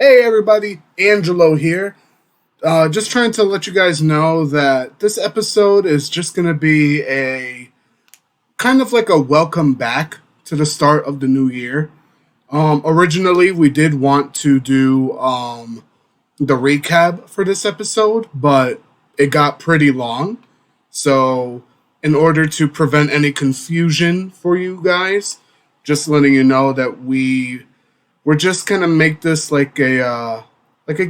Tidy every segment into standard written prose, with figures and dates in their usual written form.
Hey everybody, Angelo here. Just trying to let you guys know that this episode is just going to be a kind of like a welcome back to the start of the new year. Originally, we did want to do the recap for this episode, but it got pretty long. So, in order to prevent any confusion for you guys, just letting you know that we're just gonna make this like a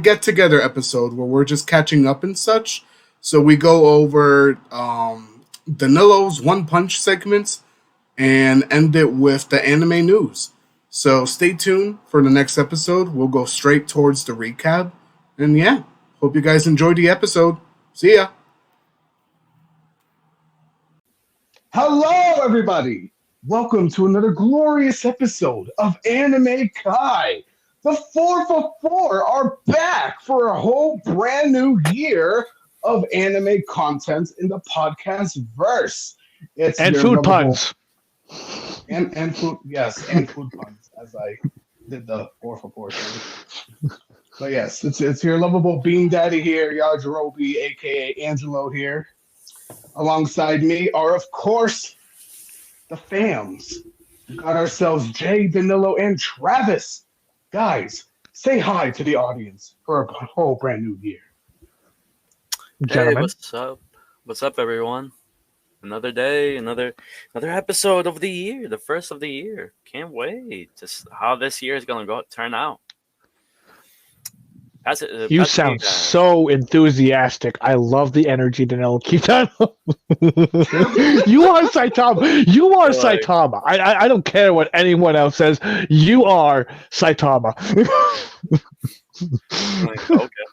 get together episode where we're just catching up and such. So we go over Danilo's One Punch segments and end it with the anime news. So stay tuned for the next episode. We'll go straight towards the recap. And yeah, hope you guys enjoyed the episode. See ya. Hello, everybody! Welcome to another glorious episode of Anime Kai. The 4 for 4 are back for a whole brand new year of anime content in the podcast verse. It's And your food lovable- puns. and food, yes, and food puns as I did the 4 for 4 thing. But yes, it's your lovable Bean Daddy here, Yajirobe, aka Angelo here. Alongside me are, of course, the fams. We got ourselves Jay, Danilo, and Travis. Guys, say hi to the audience for a whole brand new year. Hey, Gentlemen. what's up? What's up, everyone? Another day, another episode of the year, the first of the year. Can't wait to how this year is gonna turn out. You sound so enthusiastic. I love the energy, Danilo. Keep that up. You are Saitama. You are Like- Saitama. I don't care what anyone else says. You are Saitama. Okay.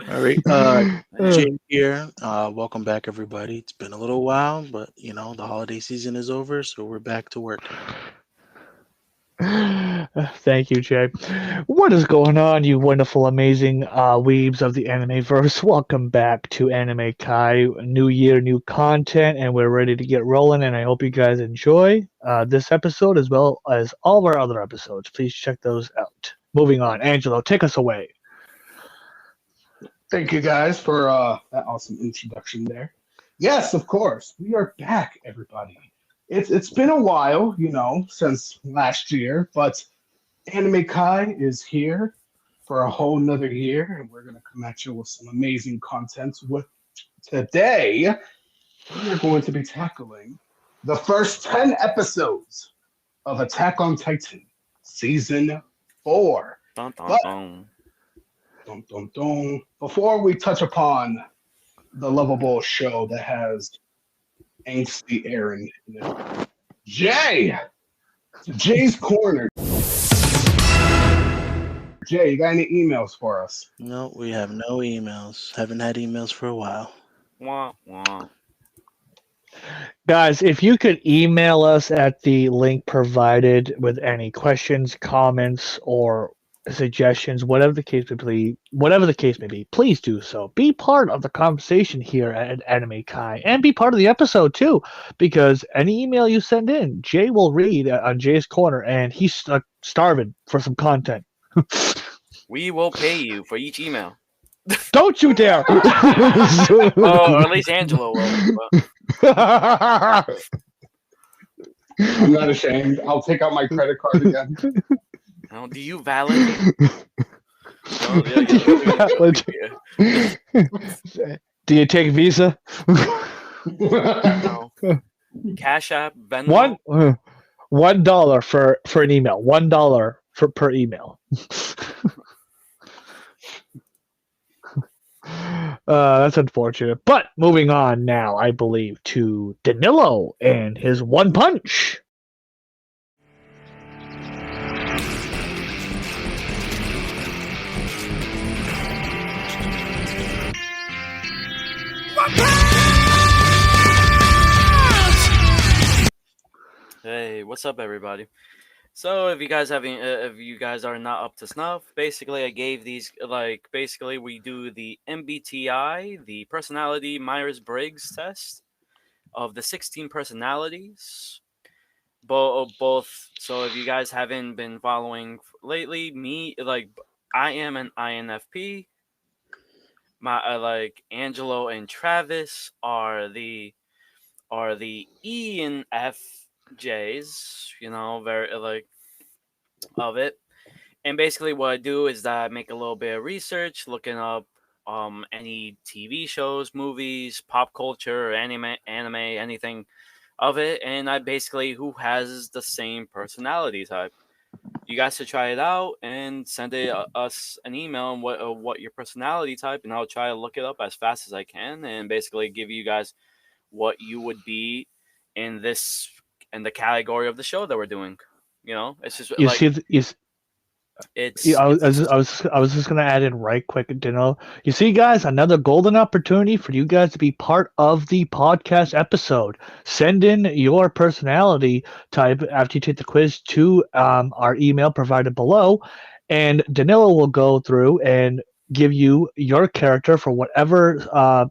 All right, Jay here. Welcome back, everybody. It's been a little while, but the holiday season is over, so we're back to work. Thank you, Jay. What is going on, you wonderful, amazing weebs of the anime verse? Welcome back to Anime Kai. New year, new content, and we're ready to get rolling. And I hope you guys enjoy this episode as well as all of our other episodes. Please check those out. Moving on, Angelo, take us away. Thank you guys for that awesome introduction there. Yes, of course. We are back, everybody. It's been a while, since last year, but Anime Kai is here for a whole nother year, and we're gonna come at you with some amazing content. With today, we are going to be tackling the first 10 episodes of Attack on Titan, Season 4. Dun, dun, But- dun. Dun, dun, dun. Before we touch upon the lovable show that has angsty Aaron in it, Jay's Corner. Jay, you got any emails for us? No, we have no emails. Haven't had emails for a while. Wah, wah. Guys, if you could email us at the link provided with any questions, comments, or suggestions, whatever the case may be, please do so. Be part of the conversation here at Anime Kai, and be part of the episode too, because any email you send in, Jay will read on Jay's Corner, and he's starving for some content. We will pay you for each email. Don't you dare! Oh, or at least Angelo will. But I'm not ashamed. I'll take out my credit card again. do you validate? Oh, Do you validate? Do you take Visa? No. Cash App, Venmo. $1 for an email. $1 per email. That's unfortunate. But moving on now, I believe, to Danilo and his One Punch. Hey, what's up, everybody? So, if you guys are not up to snuff, basically, I gave these basically we do the MBTI, the personality Myers-Briggs test of the 16 personalities. Both So if you guys haven't been following lately, I am an INFP. My Angelo and Travis are the E and F J's. Very of it. And basically, what I do is that I make a little bit of research, looking up any TV shows, movies, pop culture, or anime, anything of it, and I basically who has the same personality type. You guys should try it out and send us an email on what your personality type, and I'll try to look it up as fast as I can, and basically give you guys what you would be in the category of the show that we're doing. It's just You like see, it's. yeah, I was just gonna add in right quick, You see, guys, another golden opportunity for you guys to be part of the podcast episode. Send in your personality type after you take the quiz to our email provided below, and Danilo will go through and give you your character for whatever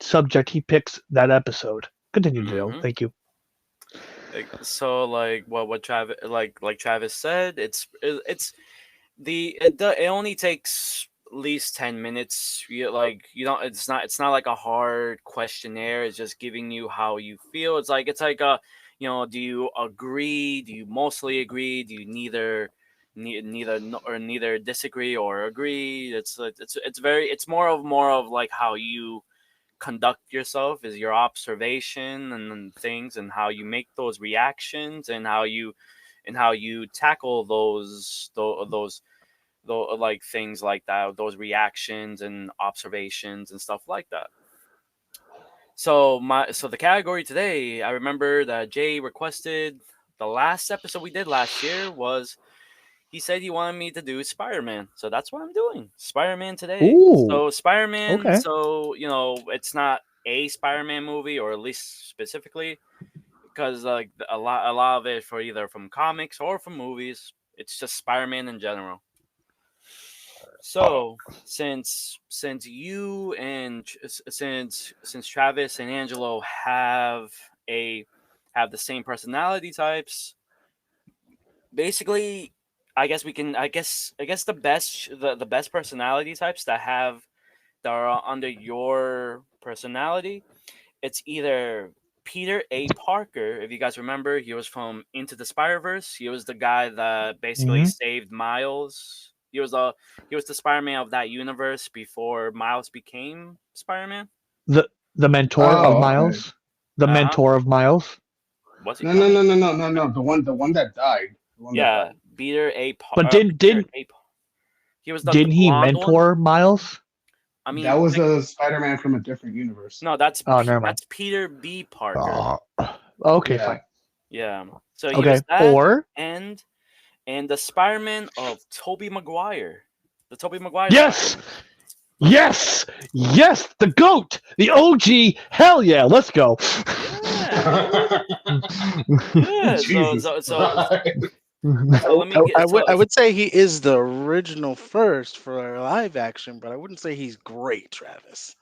subject he picks that episode. Continue, Danilo. Mhm. Thank you. So what Travis Travis said, it only takes at least 10 minutes. It's not like a hard questionnaire. It's just giving you how you feel. It's like do you agree? Do you mostly agree? Do you neither disagree or agree? It's more of like how you conduct yourself, is your observation and things, and how you make those reactions, and how you tackle those like things like that, those reactions and observations and stuff like that. So the category today, I remember that Jay requested the last episode we did last year was, he said he wanted me to do Spider-Man. So that's what I'm doing. Spider-Man today. Ooh, So Spider-Man, okay. so it's not a Spider-Man movie, or at least specifically, because like a lot of it for either from comics or from movies. It's just Spider-Man in general. So since you and since Travis and Angelo have the same personality types, basically, I guess the best personality types that are under your personality, it's either Peter A. Parker. If you guys remember, he was from Into the Spider-Verse. He was the guy that basically saved Miles. He was the Spider-Man of that universe before Miles became Spider-Man. The mentor Oh, of okay. Miles. The mentor of Miles. What's he No. The one that died. Yeah, Peter A. Parker. But didn't he was didn't he mentor Miles? I mean, that was a Spider-Man from a different universe. No, that's never mind. That's Peter B. Parker. Okay, Yeah. fine. Yeah. So he Okay, was that, or and the Spider-Man of Tobey Maguire. The Tobey Maguire. yes, the GOAT, the OG. Hell yeah, let's go. Yeah. Yeah. Jesus I would say he is the original first for a live action, but I wouldn't say he's great, Travis.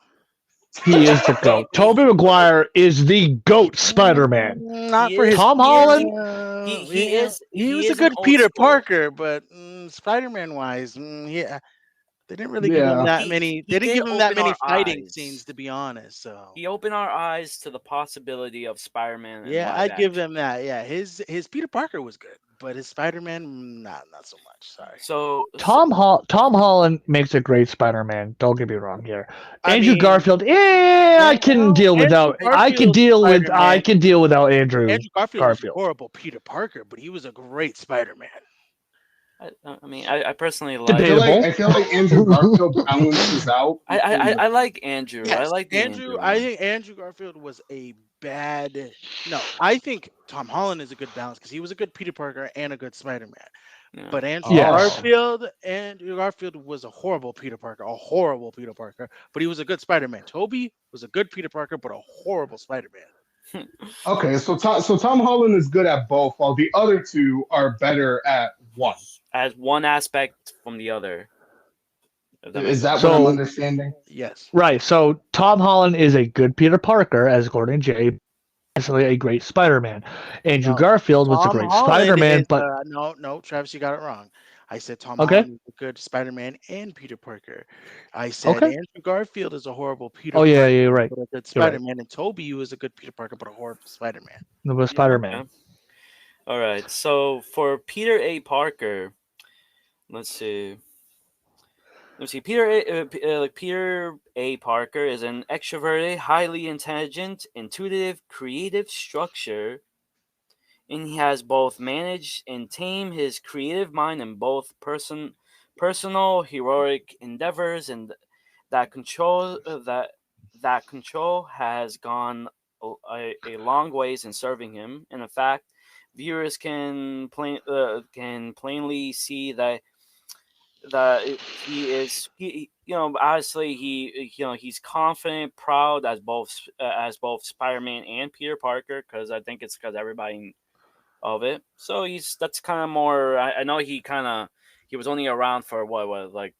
He is the GOAT. Tobey Maguire is the GOAT Spider-Man. Not for his Tom Holland. He was is a good an old Peter school. Parker, but Spider-Man wise, yeah. They didn't really give him that many. They didn't give him that many fighting scenes, to be honest. So he opened our eyes to the possibility of Spider-Man. Yeah, I'd give him that. Yeah, his Peter Parker was good, but his Spider-Man, not so much. Sorry. So Tom Holland makes a great Spider-Man. Don't get me wrong here. Andrew Garfield, I can deal without. I can deal without Andrew. Andrew Garfield was a horrible Peter Parker, but he was a great Spider-Man. I personally like. I feel like Andrew Garfield balances out. I like Andrew. Yes, I like Andrew. I think Andrew Garfield was a bad. No, I think Tom Holland is a good balance because he was a good Peter Parker and a good Spider-Man. Yeah. But Andrew Garfield was a horrible Peter Parker, but he was a good Spider-Man. Tobey was a good Peter Parker, but a horrible Spider-Man. Okay, so Tom Holland is good at both, while the other two are better at one. As one aspect from the other. Is that what I'm understanding? Yes. Right. So Tom Holland is a good Peter Parker, as according to Jay, necessarily a great Spider-Man. Andrew No, Garfield was a Tom great Holland Spider-Man, is, but no, Travis, you got it wrong. I said Tom okay, Holland is a good Spider-Man and Peter Parker. I said okay. Andrew Garfield is a horrible Peter Oh yeah, Parker, you're right. but a good You're right. Spider-Man, and Toby was a good Peter Parker, but a horrible Spider-Man. It was Yeah, Spider-Man. okay. All right. So for Peter A. Parker, let's see. Peter A. Parker is an extroverted, highly intelligent, intuitive, creative structure, and he has both managed and tamed his creative mind in both personal heroic endeavors, and that control has gone a long ways in serving him. And in fact, viewers can plainly see that obviously he's confident, proud as both Spider-Man and Peter Parker, because I think it's because everybody of it. So that's kind of more. I know he was only around for what like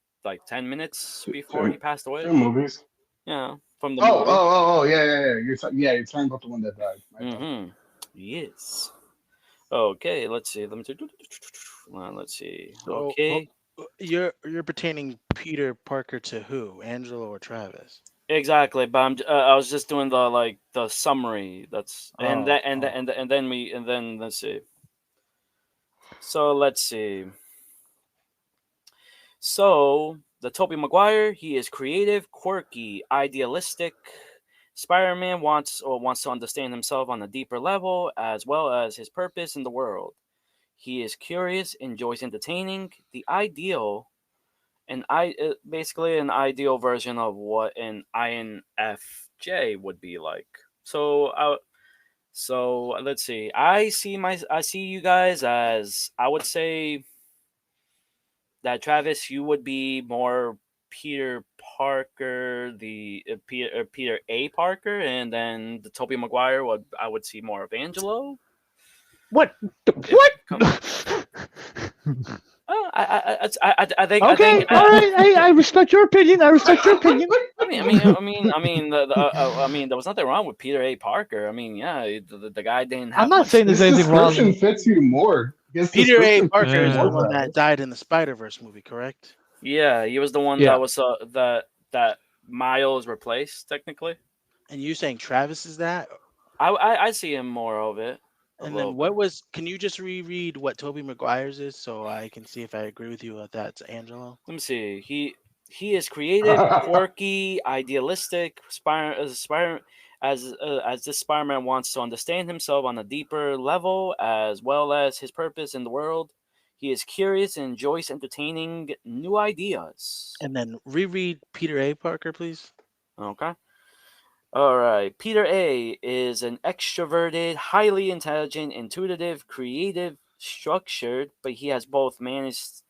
10 minutes before he passed away. Two movies. Yeah, from the Oh, movie. yeah. You're talking about the one that died. Mm-hmm. Yes. Okay, let's see. Let's see. So, Okay. you're pertaining Peter Parker to who? Angelo or Travis? Exactly, but I was just doing the summary. That's and then let's see. So let's see. So the Tobey Maguire, he is creative, quirky, idealistic. Spider-Man wants to understand himself on a deeper level, as well as his purpose in the world. He is curious, enjoys entertaining. The ideal, basically an ideal version of what an INFJ would be like. So let's see. I see you guys as, I would say that Travis, you would be more Peter Parker, the Peter A. Parker, and then the Tobey Maguire I would see more of Angelo. What? What? I think. Okay, all right. I respect your opinion. I mean, there was nothing wrong with Peter A. Parker. I mean, yeah, the guy didn't have. I'm not saying there's anything wrong. This description fits you more. Peter A. Parker is the one that died in the Spider-Verse movie, correct? Yeah, he was the one that was that Miles replaced technically. And you saying Travis is that? I see him more of it. And then can you just reread what Tobey Maguire's is so I can see if I agree with you that that's Angelo? Let me see. He is creative, quirky, idealistic. As this Spider-Man wants to understand himself on a deeper level, as well as his purpose in the world. He is curious and enjoys entertaining new ideas. And then reread Peter A. Parker, please. Okay. All right. Peter A. is an extroverted, highly intelligent, intuitive, creative, structured, but he has both managed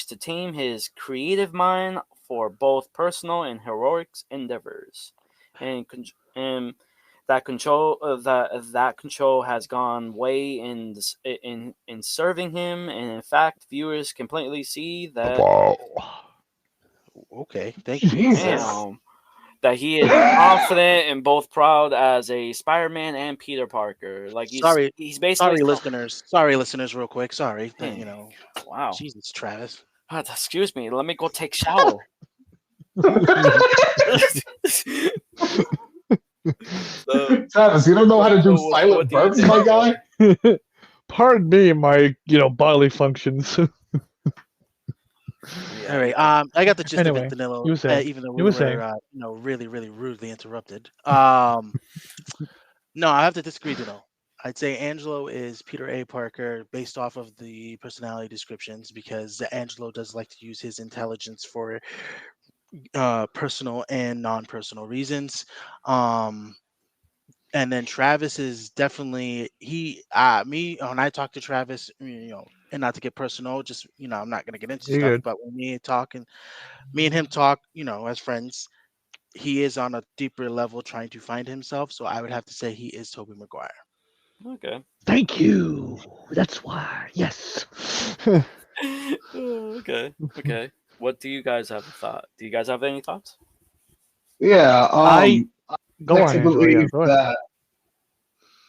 to tame his creative mind for both personal and heroic endeavors, and that control has gone way in serving him, and in fact, viewers can plainly see that. Wow. Okay, thank you. Damn. That he is confident and both proud as a Spider-Man and Peter Parker. Like he's basically sorry listeners, real quick. Sorry, wow. Jesus, Travis. Excuse me. Let me go take a shower. Travis, you don't know how to do silent burps, my guy. Pardon me, my bodily functions. Yeah. All right. I got the gist of it, Danilo. Even though we were, really, really rudely interrupted. No, I have to disagree, Danilo. I'd say Angelo is Peter A. Parker based off of the personality descriptions, because Angelo does like to use his intelligence for personal and non-personal reasons. And then Travis is definitely me when I talk to Travis, and not to get personal, just I'm not gonna get into stuff, good. But when me and him talk, as friends, he is on a deeper level trying to find himself. So I would have to say he is Tobey Maguire. Okay. Thank you. That's why. Yes. Okay. What do you guys have a thought? Do you guys have any thoughts? Yeah. Go on. Believe that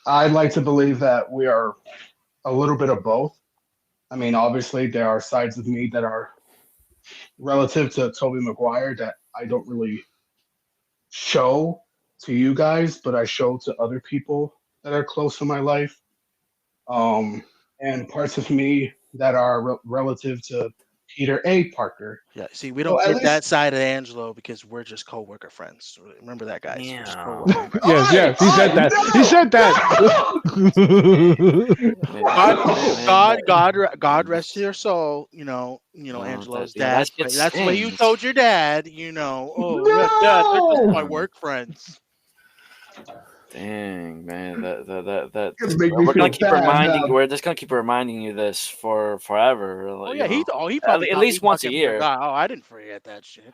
I'd like to believe that we are a little bit of both. I mean, obviously, there are sides of me that are relative to Toby Maguire that I don't really show to you guys, but I show to other people that are close to my life. And parts of me that are relative to Peter A. Parker. Yeah, see, we don't get that side of Angelo because we're just co-worker friends. Remember that, guys. We're just Yeah. co-worker. Yes, he said that. No! He said that. God rest your soul. Angelo's dad. That's what you told your dad. Oh, yeah, Dad, they're just my work friends. Dang, man, that Just make me we're gonna feel keep bad reminding. now. We're just gonna keep reminding you this for forever. Oh you yeah, he know. probably at thought least we once a fucking year. forgot. Oh, I didn't forget that shit.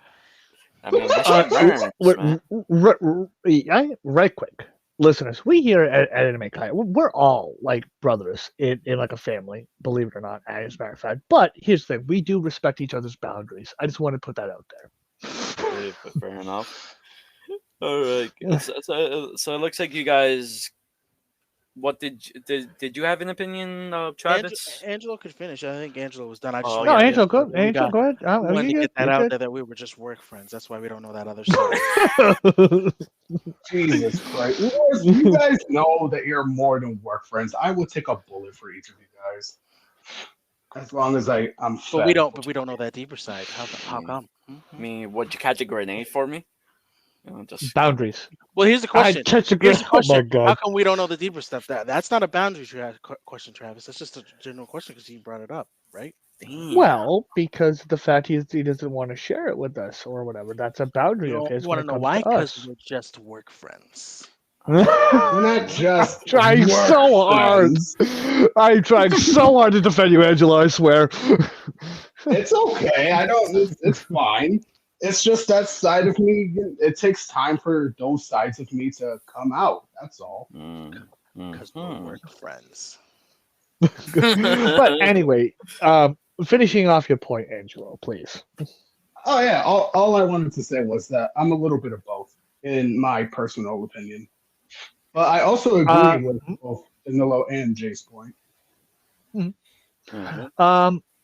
I mean, that shit burns, man. Right quick. Listeners, we here at Anime Kai, we're all like brothers in like a family, believe it or not, as a matter of fact. But here's the thing, we do respect each other's boundaries. I just want to put that out there. Fair enough. All right. So it looks like you guys. What did you have an opinion, Travis? Angelo could finish. I think Angelo was done. I just Oh, wanted No, to Angelo, get- go. we Angelo, got- go ahead. we wanted to get that out there that we were just work friends. That's why we don't know that other side. Jesus Christ. You guys know that you're more than work friends. I would take a bullet for each of you guys. As long as I'm But we fed. don't know that deeper side. How come? I mean, would you catch a grenade for me? Just Boundaries. Well, here's the question. Here's the Here's the question. Oh my How god. come we don't know the deeper stuff? That's not a boundary question, Travis. That's just a general question because you brought it up, right? damn. Well, because the fact he doesn't want to share it with us or whatever, that's a boundary You of his. want when to it know comes why? to Because us. we're just work friends. We're not just Trying work so hard. friends. I'm trying so hard to defend you, Angelo. I swear. It's okay. It's fine. It's just that side of me. It takes time for those sides of me to come out. That's all. Because we're work friends. But anyway, finishing off your point, Angelo, please. Oh yeah. All I wanted to say was that I'm a little bit of both, in my personal opinion. But I also agree with both Danilo and Jay's point.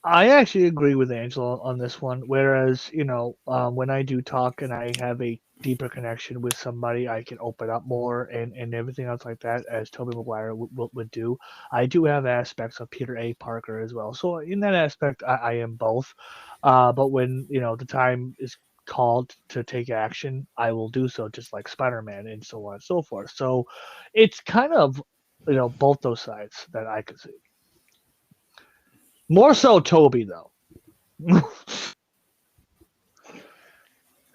I actually agree with Angelo on this one. Whereas, when I do talk and I have a deeper connection with somebody, I can open up more and everything else like that, as Toby Maguire would do. I do have aspects of Peter A. Parker as well. So in that aspect, I am both. But when, the time is called to take action, I will do so, just like Spider-Man and so on and so forth. So it's kind of, both those sides that I could see. More so Toby, though.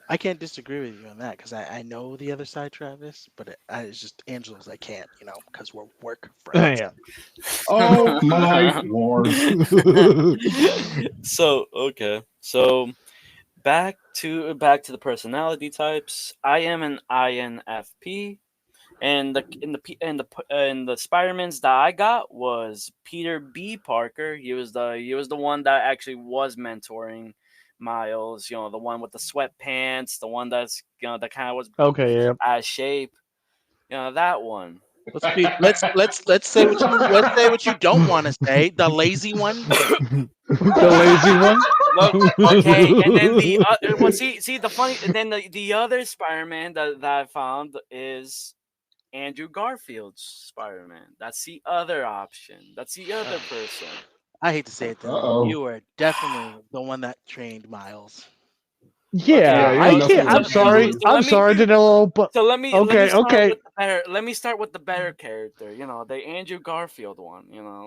I can't disagree with you on that because I know the other side, Travis, but it's just Angelo's I can't, because we're work friends. Yeah. Oh my lord. So back to the personality types. I am an INFP, and the Spider-Mans that I got was Peter B. Parker. He was the one that actually was mentoring Miles. The one with the sweatpants, the one that's that kind of was Okay, yeah. out of shape. That one. Let's say what you don't want to say. The lazy one. The lazy one. Okay, and then the funny, and then the other Spider-Man that I found is Andrew Garfield's Spider-Man. That's the other option. That's the other person. I hate to say it, though. You are definitely the one that trained Miles. Yeah, Okay, I yeah, can't. I'm so sorry. I'm sorry, Danilo, but So let me start with the better character. The Andrew Garfield one.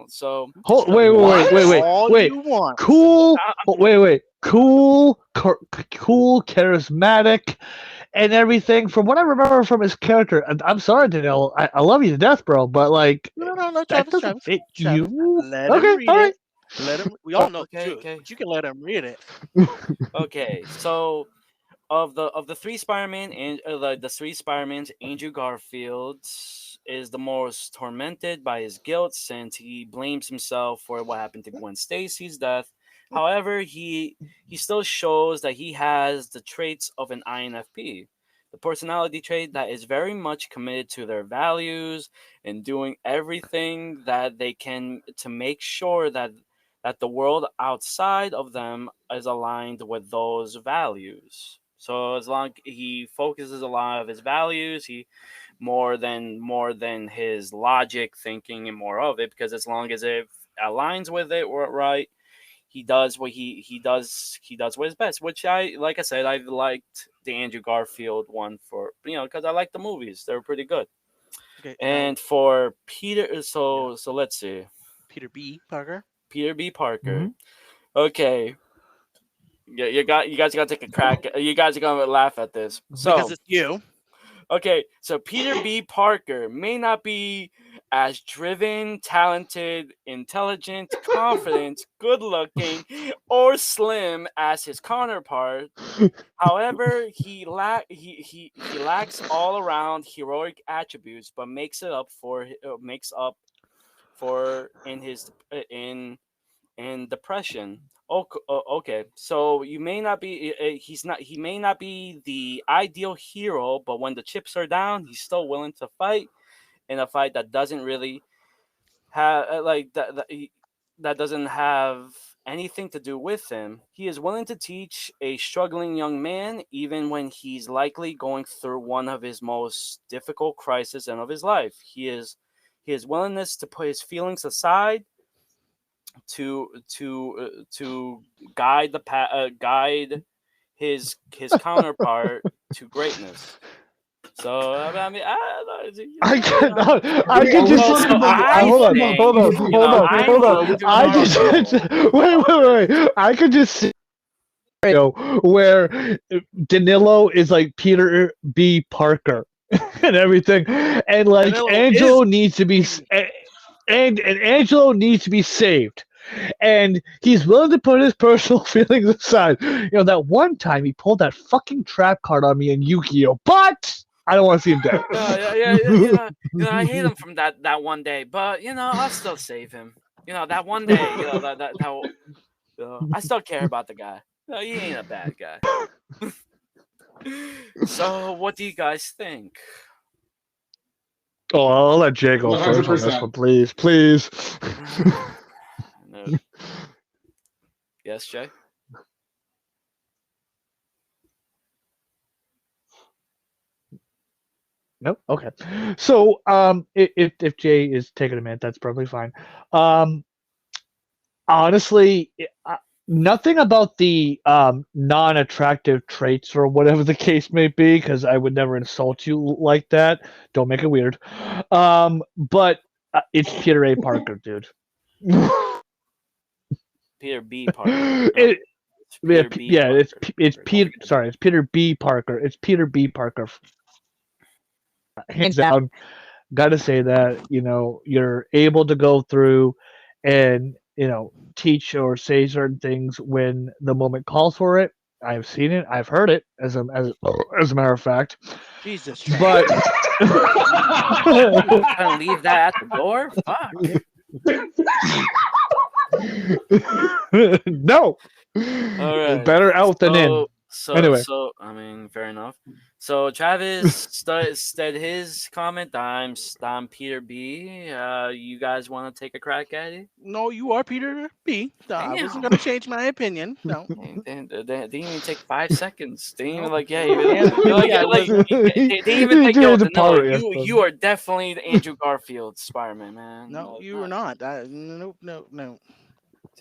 So wait. All you want. Cool. Wait. Cool, charismatic, and everything. From what I remember from his character, and I'm sorry, Danilo. I love you to death, bro. But like, No, that Travis, doesn't fit Travis. you. Let Okay, him read all right. it. Let him. We all know the truth, okay. but you can let him read it. Okay, so of the three Spider-Man and the three Spider-Mans, Andrew Garfield is the most tormented by his guilt since he blames himself for what happened to Gwen Stacy's death. However, he still shows that he has the traits of an INFP. the personality trait that is very much committed to their values and doing everything that they can to make sure that the world outside of them is aligned with those values. So as long he focuses a lot of his values, he more than his logic thinking and more of it, because as long as it aligns with it right, he does what he does what is best, which like I said, I liked the Andrew Garfield one for because I like the movies. They were pretty good. Okay, and for Peter, so let's see. Peter B. Parker. Peter B. Parker. Mm-hmm. Okay. Yeah, you guys got to take a crack. You guys are gonna laugh at this. So Because it's you. Okay, so Peter B. Parker may not be as driven, talented, intelligent, confident, good-looking, or slim as his counterpart. However, he lacks all-around heroic attributes, but makes up for in depression. Okay, so you may not be. He may not be the ideal hero, but when the chips are down, he's still willing to fight in a fight that doesn't really have that doesn't have anything to do with him. He is willing to teach a struggling young man, even when he's likely going through one of his most difficult crises of his life. His willingness to put his feelings aside to guide guide his counterpart to greatness. So I mean, I can just hold on. I just wait. I could just see where Danilo is like Peter B. Parker and everything, and like Angelo needs to be and Angelo needs to be saved. And he's willing to put his personal feelings aside. That one time he pulled that fucking trap card on me in Yu-Gi-Oh! But I don't want to see him dead. I hate him from that one day, but I'll still save him. That one day, I still care about the guy. He ain't a bad guy. So, what do you guys think? Oh, I'll let Jay go first on this one, please. No. Yes, Jay? Nope. Okay. So, if Jay is taking a minute, that's perfectly fine. Honestly, nothing about the non-attractive traits or whatever the case may be, because I would never insult you like that. Don't make it weird. But it's Peter A. Parker, dude. Peter B. Parker. It's Peter. Sorry, it's Peter B. Parker. It's Peter B. Parker. Hands down, gotta say that you're able to go through and teach or say certain things when the moment calls for it. I've seen it. I've heard it. As a matter of fact. Jesus. But gonna leave that at the door. Fuck. No. All right. Better out than in. Anyway. So I mean, fair enough. So Travis said his comment. I'm Peter B. You guys want to take a crack at it? No, you are Peter B. I wasn't gonna change my opinion. No. They didn't even take 5 seconds. They didn't even they didn't even think, you are definitely the Andrew Garfield Spider-Man, man. No, you were not. No.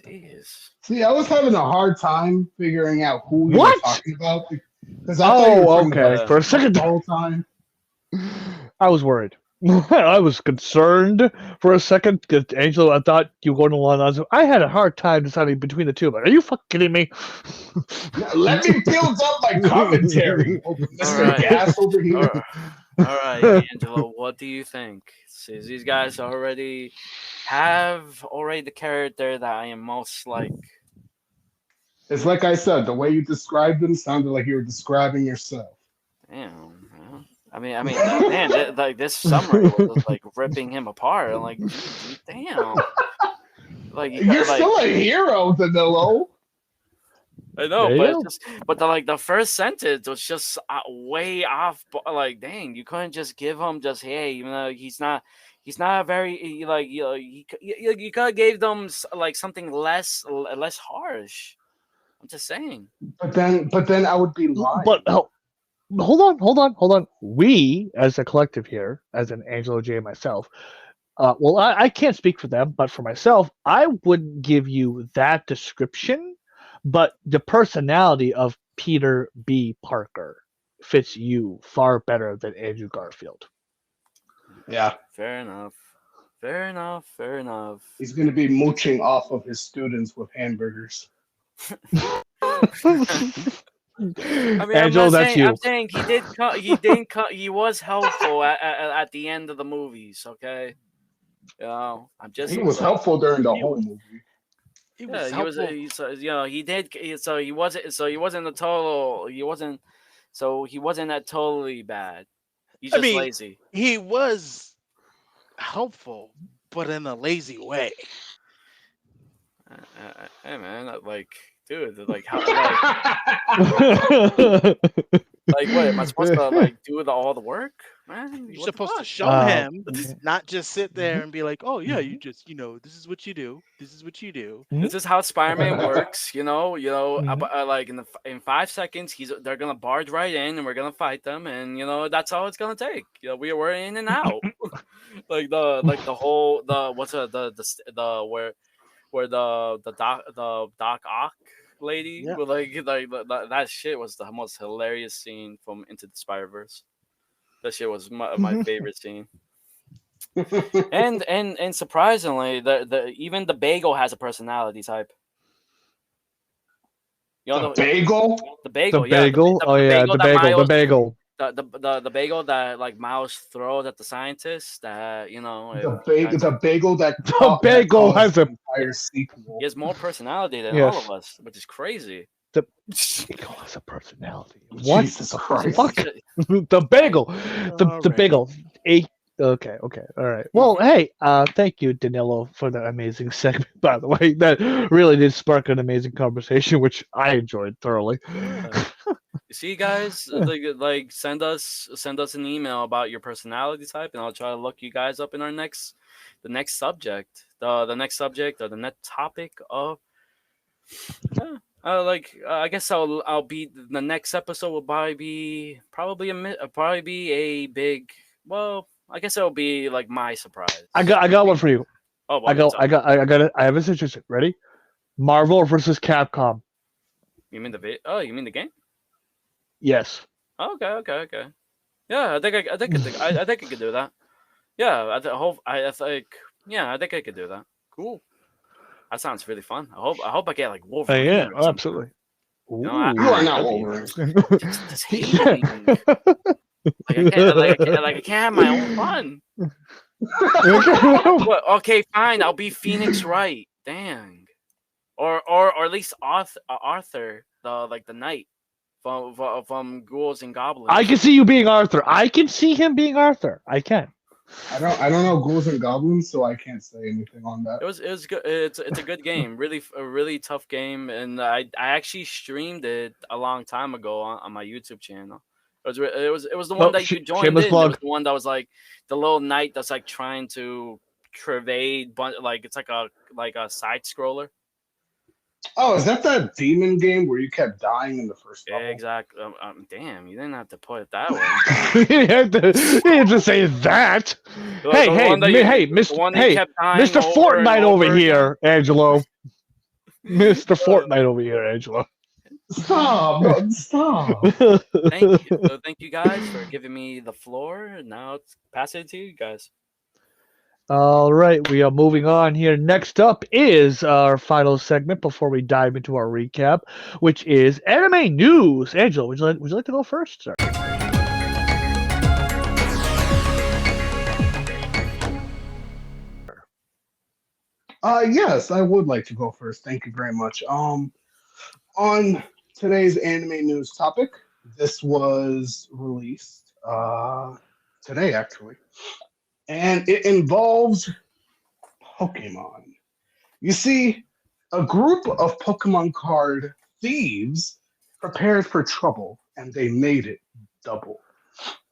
Jeez. See, I was having a hard time figuring out who you What? were talking about. Because I thought you were talking okay. about For a second, the whole time. I was worried. I was concerned for a second because Angelo, I thought you were going along. I had a hard time deciding between the two. But are you fucking kidding me? Let me build up my commentary. Mr. Right. Gas over here. All right, Angelo, what do you think? Since these guys have the character that I am most like. It's like I said, the way you described them sounded like you were describing yourself. Damn. I mean, man, this summary was like ripping him apart. I'm like, damn. You're still a hero, Danilo. I know, There you but go. but the first sentence was just way off. Like, dang, you couldn't just give him just hey, he's not a very you could have gave them like something less harsh. I'm just saying. But then I would be lying. But hold on. We, as a collective here, as an Angelo J and myself, well, I can't speak for them, but for myself, I wouldn't give you that description, but the personality of Peter B. Parker fits you far better than Andrew Garfield. Yeah. Fair enough. He's going to be mooching off of his students with hamburgers. I mean, Angelo, that's you. I'm saying he was helpful at the end of the movies. Okay, I'm just. He was helpful during the whole movie. He was helpful. He did. So he wasn't. So he wasn't a total. He wasn't. So he wasn't that totally bad. He's just lazy. He was helpful, but in a lazy way. Hey man, like, dude, like how, like what? Am I supposed to like do all the work, man? You're supposed to show him, not just sit there and be like, "Oh yeah, you just this is what you do. This is what you do." This is how Spider-Man works, like in 5 seconds, they're gonna barge right in, and we're gonna fight them, and that's all it's gonna take. We're in and out, like the whole where the Doc Ock lady, with that shit was the most hilarious scene from Into the Spider-Verse. That shit was my favorite scene. And surprisingly, even the bagel has a personality type. The bagel? The bagel. The bagel. The bagel. The bagel that like Miles throws at the scientist. That the bagel that the bagel has an entire sequel. He has more personality than all of us, which is crazy. The bagel has a personality. What? Jesus Christ! Fuck the bagel. The bagel. Okay. All right. Well, hey, thank you, Danilo, for that amazing segment. By the way, that really did spark an amazing conversation, which I enjoyed thoroughly. You see, guys, like send us an email about your personality type, and I'll try to look you guys up in the next subject, the next subject or the next topic of. I guess I'll be the next episode will probably be a big. Well, I guess it'll be like my surprise. I got one for you. Oh, I got it. I have a situation. Ready? Marvel versus Capcom. You mean the game? Yes. Okay. Yeah, I think I could do that. Yeah, I think I could do that. Cool. That sounds really fun. I hope I get like Wolverine. Yeah, absolutely. You are not Wolverine. Just hating. I can't have my own fun. Okay, fine. I'll be Phoenix Wright. Dang. Or at least Arthur, the knight from Ghouls and Goblins. I can see you being Arthur. I can see him being Arthur. I can. I don't know Ghouls and Goblins, so I can't say anything on that. It was good. It's a good game. A really tough game, and I actually streamed it a long time ago on my YouTube channel. It was the one that you joined in. It was the one that was like the little knight that's like trying to pervade, like it's like a side scroller. Oh, is that demon game where you kept dying in the first level? Yeah, exactly. Damn, you didn't have to put it that way. You didn't have to say that. Hey, Mr. Fortnite over here, Angelo. Mr. Fortnite over here, Angelo. Stop! Thank you guys for giving me the floor. Now it's passing it to you guys. All right, we are moving on here. Next up is our final segment before we dive into our recap, which is anime news. Angelo, would you like to go first, sir? Yes, I would like to go first. Thank you very much. On today's anime news topic, this was released today, actually. And it involves Pokemon. You see, a group of Pokemon card thieves prepared for trouble, and they made it double.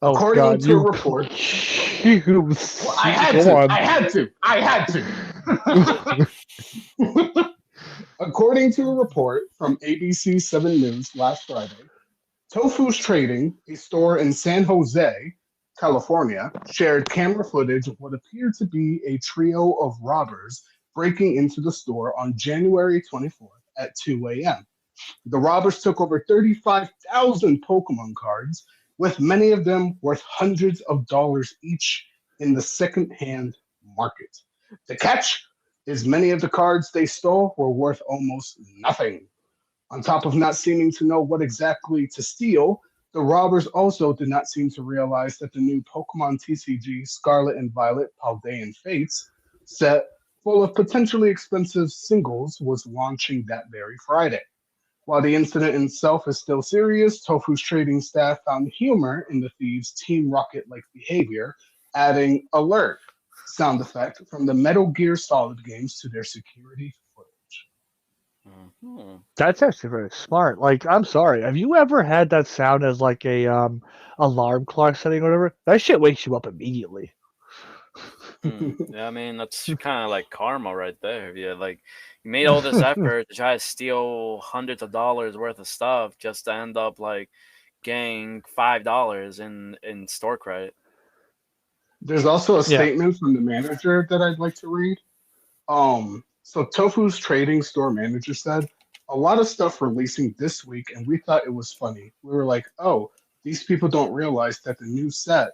Oh, According God, to you a report, you, well, I had go to. on. I had to. According to a report from ABC 7 News last Friday, Tofu's Trading, a store in San Jose, California, shared camera footage of what appeared to be a trio of robbers breaking into the store on January 24th at 2 a.m. The robbers took over 35,000 Pokemon cards, with many of them worth hundreds of dollars each in the second-hand market. The catch is many of the cards they stole were worth almost nothing. On top of not seeming to know what exactly to steal, the robbers also did not seem to realize that the new Pokemon TCG Scarlet and Violet Paldean Fates set full of potentially expensive singles was launching that very Friday. While the incident itself is still serious, Tofu's trading staff found humor in the thieves' Team Rocket-like behavior, adding alert sound effect from the Metal Gear Solid games to their security footage. Mhm. That's actually very smart. Like, I'm sorry, have you ever had that sound as like a alarm clock setting or whatever? That shit wakes you up immediately. Yeah, I mean that's kind of like karma right there. Yeah, like you made all this effort to try to steal hundreds of dollars worth of stuff just to end up like getting $5 in store credit. There's also a Yeah. statement from the manager that I'd like to read. So Tofu's trading store manager said, a lot of stuff releasing this week, and we thought it was funny. We were like, oh, these people don't realize that the new set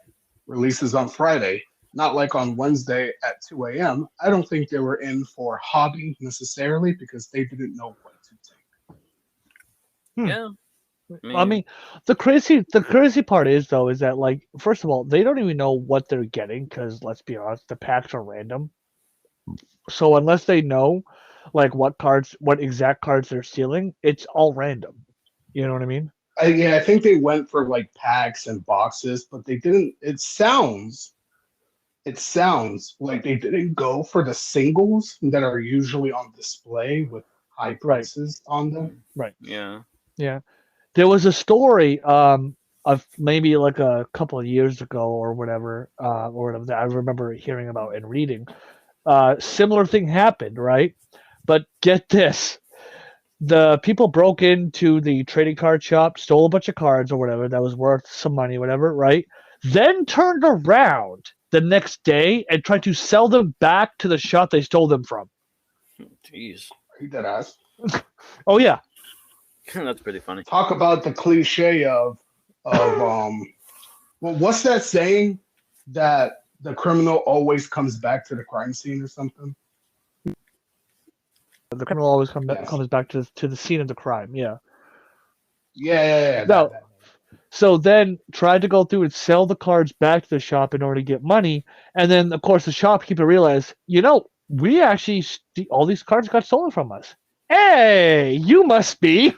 releases on Friday, not like on Wednesday at 2 a.m. I don't think they were in for hobby necessarily because they didn't know what to take. Yeah, I mean, the crazy part is though is that, like, first of all, they don't even know what they're getting because let's be honest, the packs are random. So unless they know, like, what exact cards they're stealing, it's all random. You know what I mean? I think they went for like packs and boxes, but they didn't. It sounds like they didn't go for the singles that are usually on display with high prices on them. Right. Yeah. Yeah. There was a story of maybe like a couple of years ago or whatever that I remember hearing about and reading. Similar thing happened, right? But get this. The people broke into the trading card shop, stole a bunch of cards or whatever that was worth some money, whatever, right? Then turned around the next day and tried to sell them back to the shop they stole them from. Jeez. Read that ass. Oh yeah. That's pretty funny. Talk about the cliche of well, what's that saying that the criminal always comes back to the crime scene or something? The criminal always Yes. comes back to the scene of the crime. Yeah. Yeah. No. So then tried to go through and sell the cards back to the shop in order to get money, and then of course the shopkeeper realized, we actually all these cards got stolen from us. Hey, you must be.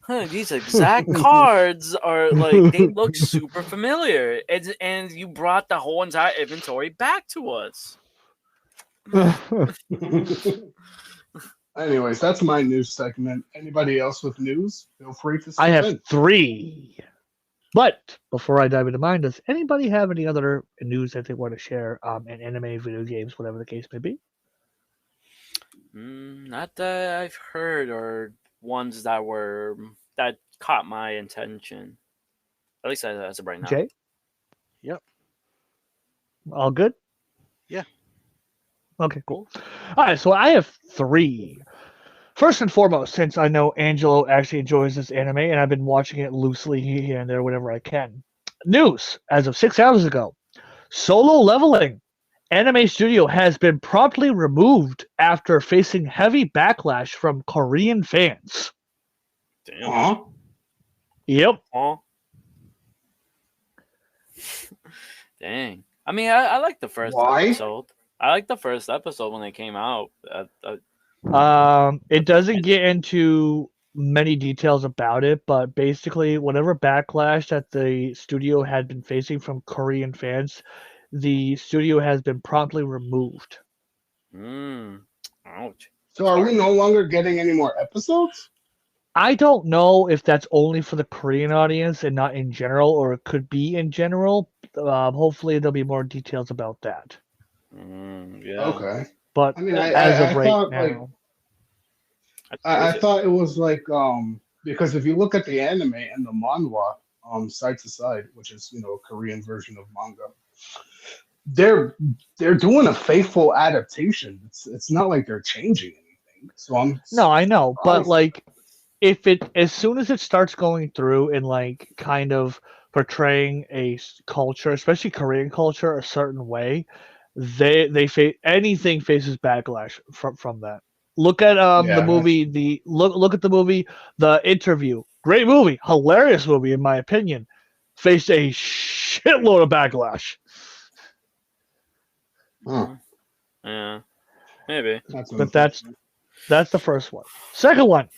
These exact cards are like they look super familiar, and you brought the whole entire inventory back to us. Anyways, that's my news segment. Anybody else with news? Feel free to. I have in. 3. But before I dive into mine, does anybody have any other news that they want to share in anime, video games, whatever the case may be? Not that I've heard, or ones that caught my attention. At least as of right now. Jay? Yep. All good? Yeah. Okay, cool. All right, so I have 3. First and foremost, since I know Angelo actually enjoys this anime, and I've been watching it loosely here and there whenever I can. News, as of 6 hours ago, Solo Leveling Anime Studio has been promptly removed after facing heavy backlash from Korean fans. Damn. Huh? Yep. Aw. Dang. I mean, I like the first episode. I like the first episode when it came out. It doesn't get into many details about it, but basically, whatever backlash that the studio had been facing from Korean fans, the studio has been promptly removed. Ouch. So are we no longer getting any more episodes? I don't know if that's only for the Korean audience and not in general, or it could be in general. Hopefully, there'll be more details about that. Yeah. Okay. But I mean, as of I right thought like now, I thought it was like because if you look at the anime and the manhwa side to side, which is a Korean version of manga, they're they're doing a faithful adaptation. It's not like they're changing anything. So I'm no, I know, but surprised. like, if it as soon as it starts going through and like kind of portraying a culture, especially Korean culture, a certain way, they face anything faces backlash from that. Look at the Yeah, that's movie, true. look at the movie The Interview. Great movie, hilarious movie in my opinion. Faced a shitload of backlash. Huh. Yeah. Maybe. That's But unfortunate. that's the first one. Second one,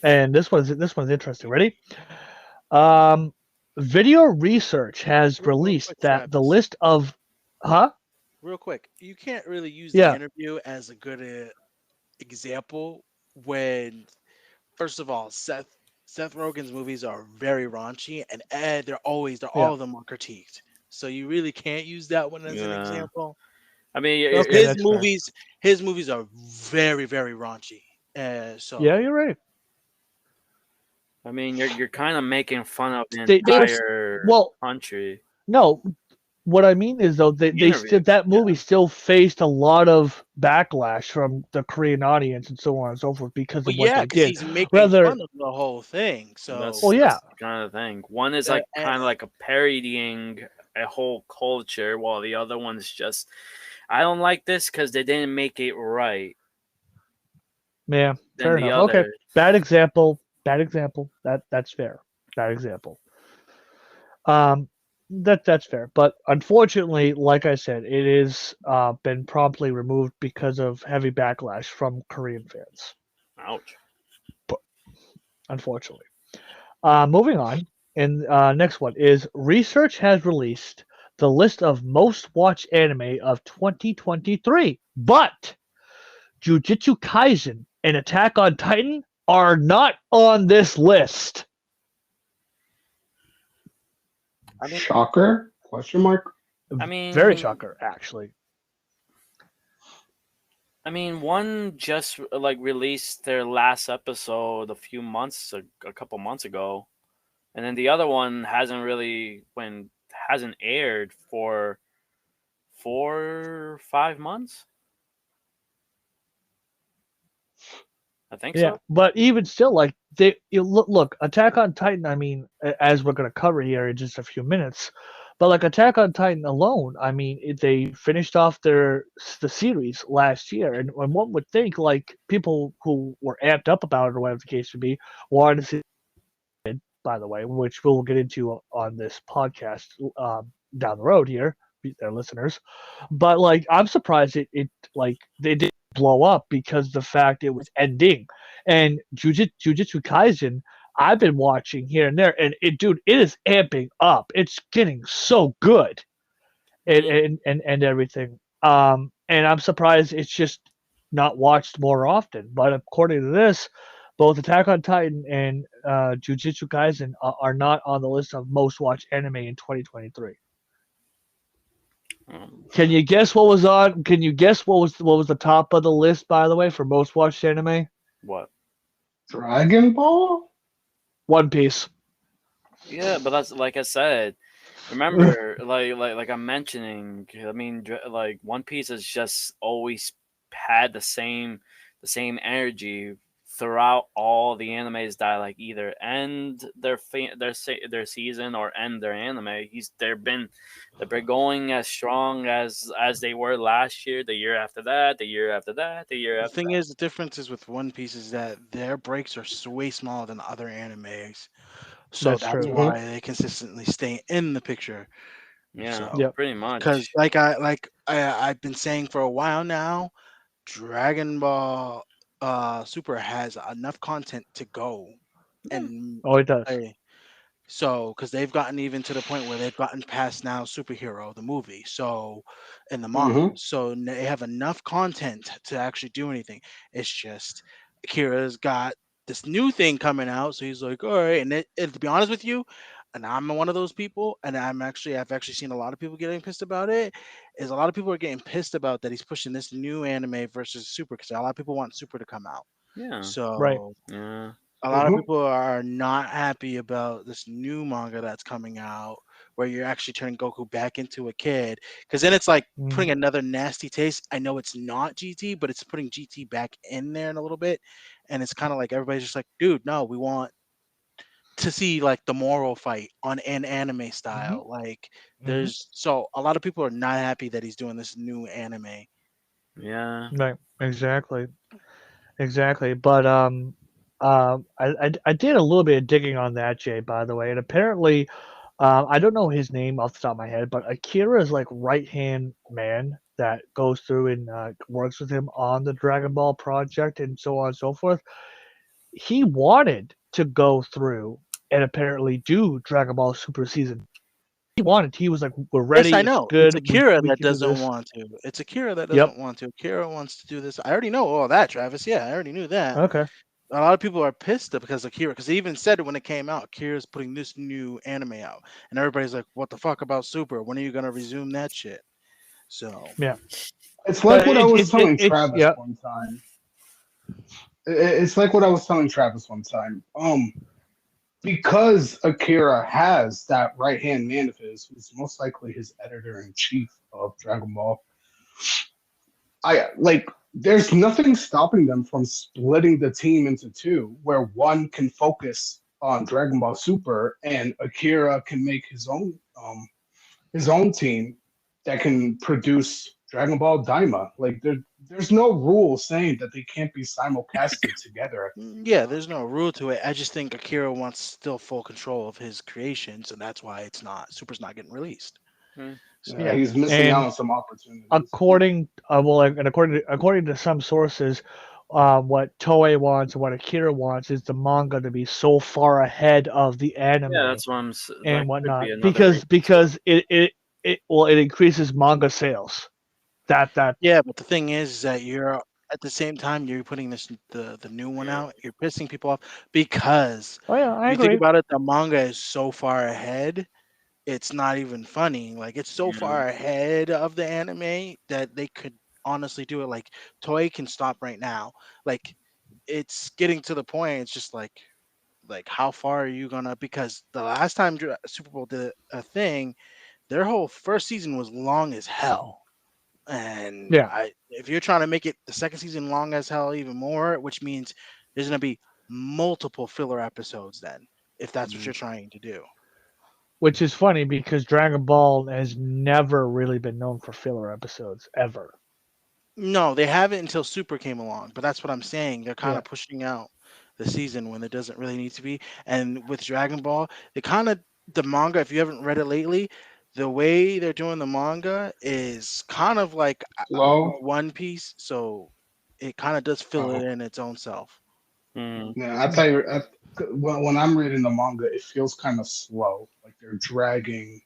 and this one's interesting. Ready? Um, Video Research has Real released quick, that the Travis. list of, huh? Real quick. You can't really use the Yeah, interview as a good example when, first of all, Seth Rogen's movies are very raunchy, and they're yeah. all of them are critiqued. So you really can't use that one as an Yeah. example. I mean, Okay, His that's fair. movies, his movies are very, very raunchy. Yeah, So you're right. you're kind of making fun of the They were entire well. country. No, what I mean is though they Interview. still that Yeah. movie still faced a lot of backlash from the Korean audience and so on and so forth because well, of what yeah, they because did. he's making Rather, fun of the whole thing. well, So yeah, That's the kind of thing. One is uh, like and, kind of like a parodying a whole culture, while the other one's just, I don't like this because they didn't make it right. yeah, Than fair the enough. Okay, other. bad example. Bad example. That's fair. Bad example. Um, that's fair. But unfortunately, like I said, it is been promptly removed because of heavy backlash from Korean fans. Ouch. Unfortunately. Moving on, and next one is research has released the list of most watched anime of 2023, but Jujutsu Kaisen and Attack on Titan are not on this list. I mean, Shocker? Question mark? I Very mean, shocker, actually. one just like released their last episode a couple months ago, and then the other one hasn't aired for 4 5 months. I think Yeah, so. but even still, like look, Attack on Titan. I mean, as we're gonna cover here in just a few minutes, but like Attack on Titan alone, I mean, they finished off the series last year, and one would think like people who were amped up about it or whatever the case would be wanted to see it. By the way, which we'll get into on this podcast down the road here, their listeners. But like, I'm surprised it like they didn't blow up because the fact it was ending. And Jujutsu Kaisen, I've been watching here and there, and dude, it is amping up. It's getting so good, and Mm, everything. And I'm surprised it's just not watched more often. But according to this, both Attack on Titan and Jujutsu Kaisen are not on the list of most watched anime in 2023. Can you guess what was on? Can you guess what was the top of the list, by the way, for most watched anime? what? Dragon Ball? One Piece. Yeah, but that's like I said. Remember, like I'm mentioning. Like One Piece has just always had the same energy throughout all the animes that like either end their season or end their anime. They've been going as strong as they were last year, the year after that, the year after that, the year the after thing that. is, the difference is with One Piece is that their breaks are way smaller than other animes. So That's that's true. Hmm. why they consistently stay in the picture. Yeah, So Yep. pretty because much. I've been saying for a while now, Dragon Ball Super has enough content to go, and Oh, it does. I, so because they've gotten even to the point where they've gotten past now superhero the movie, so in the manga, Hmm. so they have enough content to actually do anything. It's just Akira's got this new thing coming out. So he's like, all right. And to be honest with you, and I'm one of those people, and I've actually seen a lot of people getting pissed about it. Is a lot of people are getting pissed about that he's pushing this new anime versus Super, because a lot of people want Super to come out. Yeah. Right. So Yeah. a lot of people are not happy about this new manga that's coming out, where you're actually turning Goku back into a kid. Because then it's like putting another nasty taste. I know it's not GT, but it's putting GT back in there in a little bit, and it's kind of like everybody's just like, dude, no, we want to see like the moral fight on an anime style. Like there's so a lot of people are not happy that he's doing this new anime. Yeah. Right. Exactly. But I did a little bit of digging on that, Jay, by the way, and apparently, I don't know his name off the top of my head, but Akira is like right hand man that goes through and works with him on the Dragon Ball project and so on and so forth. He wanted to go through and apparently do Dragon Ball Super season. He was like, "We're ready. Yes, I It's know. good. It's Akira we that can do doesn't this." want to. It's Akira that Yep. doesn't want to. Akira wants to do this. I already know all that, Travis. Yeah, I already knew that. Okay. A lot of people are pissed because of Akira, because they even said it when it came out. Akira's putting this new anime out, and everybody's like, "What the fuck about Super? When are you gonna resume that shit?" So Yeah. It's like what I was telling It's Travis yeah. one time. It's like what I was telling Travis one time. Because Akira has that right hand man of his, who's most likely his editor in chief of Dragon Ball. There's nothing stopping them from splitting the team into two, where one can focus on Dragon Ball Super and Akira can make his own team that can produce Dragon Ball Daima. Like there's no rule saying that they can't be simulcasted together. yeah, there's no rule to it. I just think Akira wants still full control of his creations, and that's why Super's not getting released. Yeah, he's missing out on some opportunities. According to some sources, what Toei wants and what Akira wants is the manga to be so far ahead of the anime. Yeah, that's what I'm and whatnot, because it increases manga sales. Yeah, but the thing is that you're at the same time you're putting the new one out. You're pissing people off because I you think agree. about it, the manga is so far ahead. It's not even funny. Like it's so far ahead of the anime that they could honestly do it. Like Toei can stop right now. Like it's getting to the point. It's just like how far are you gonna? Because the last time Super Bowl did a thing, their whole first season was long as hell. And if you're trying to make it the second season long as hell even more, which means there's gonna be multiple filler episodes then, if that's what you're trying to do. Which is funny because Dragon Ball has never really been known for filler episodes ever. No, they haven't until Super came along, but that's what I'm saying. They're kind of pushing out the season when it doesn't really need to be. And with Dragon Ball, the manga, if you haven't read it lately, the way they're doing the manga is kind of like One Piece, so it kind of does fill it in its own self. Yeah, I tell you, when I'm reading the manga, it feels kind of slow. Like they're dragging.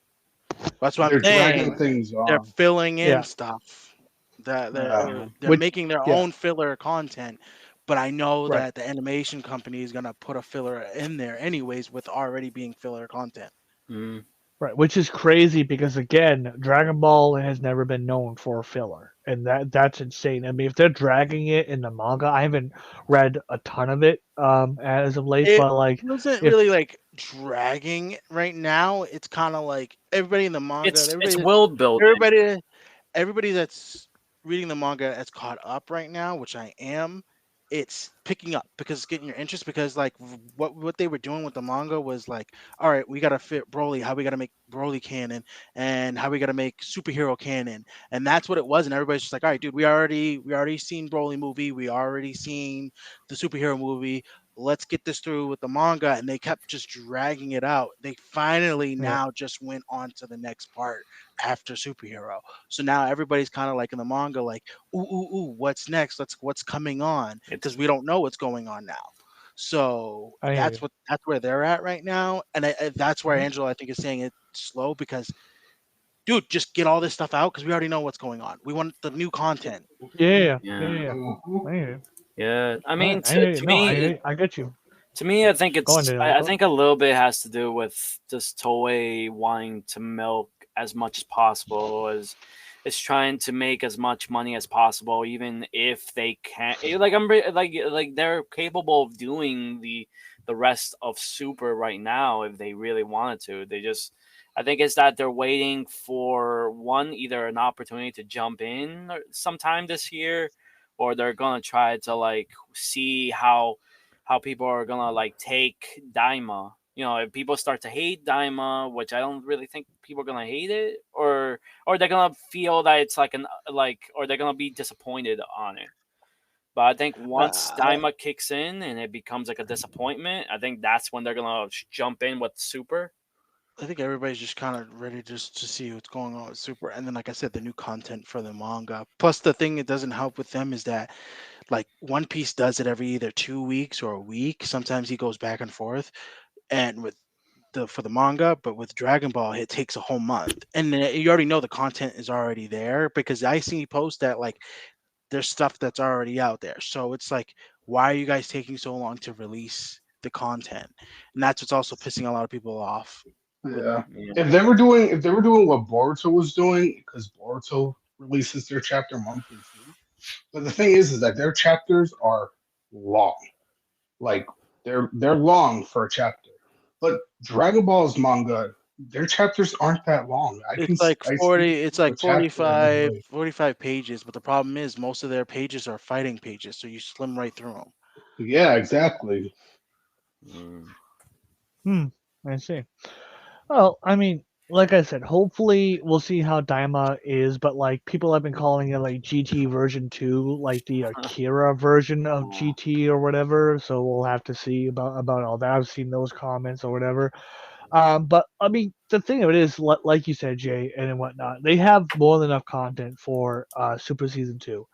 That's what I'm saying. Dragging things on. They're filling in stuff. They're making their own filler content. But I know that the animation company is gonna put a filler in there anyways, with already being filler content. Right, which is crazy because again, Dragon Ball has never been known for filler, and that's insane. I mean, if they're dragging it in the manga, I haven't read a ton of it as of late, but like it wasn't really like dragging right now. It's kind of like everybody in the manga. It's world building. Everybody that's reading the manga that's caught up right now, which I am. It's picking up because it's getting your interest, because like what they were doing with the manga was like, all right, we got to fit Broly, how we got to make Broly canon, and how we got to make superhero canon, and that's what it was. And everybody's just like, all right, dude, we already seen Broly movie, we already seen the superhero movie, let's get this through with the manga. And they kept just dragging it out. They finally now just went on to the next part after superhero. So now everybody's kind of like in the manga, like, ooh, what's next? What's coming on? Because we don't know what's going on now. So that's where they're at right now. And that's where Angelo, I think, is saying it's slow because, dude, just get all this stuff out because we already know what's going on. We want the new content. Yeah. Yeah, I mean, I hear you. to No, me, I get you. I think Go on, it's Daniel. I think a little bit has to do with just Toei wanting to milk as much as possible, as is trying to make as much money as possible, even if they can't. Like like they're capable of doing the rest of Super right now if they really wanted to. They just I think it's that they're waiting for one either an opportunity to jump in sometime this year, or they're gonna try to like see how people are gonna like take Daima. You know, if people start to hate Daima, which I don't really think people are gonna hate it, or they're gonna feel that it's like or they're gonna be disappointed on it. But I think once Uh, Daima kicks in and it becomes like a disappointment, I think that's when they're gonna jump in with Super. I think everybody's just kind of ready just to see what's going on with Super, and then like I said, the new content for the manga. Plus, the thing it doesn't help with them is that like One Piece does it every either 2 weeks or a week. Sometimes he goes back and forth, and with the for the manga, but with Dragon Ball, it takes a whole month, and then you already know the content is already there because I see posts that like there's stuff that's already out there. So it's like, why are you guys taking so long to release the content? And that's what's also pissing a lot of people off. With Yeah. Yeah. If they were doing what Boruto was doing, because Boruto releases their chapter monthly too. But the thing is that their chapters are long. Like they're long for a chapter. But Dragon Ball's manga, their chapters aren't that long. it's like I 40, sneak it's through a like chapter and I'm like, 45 pages, but the problem is most of their pages are fighting pages, so you slim right through them. yeah, exactly. Mm. I see. Well, I mean, like I said, hopefully we'll see how Daima is, but like people have been calling it like GT version 2, like the Akira version of GT or whatever. So we'll have to see about all that. I've seen those comments or whatever. But I mean, the thing of it is, like you said, Jay, and whatnot, they have more than enough content for Super Season 2.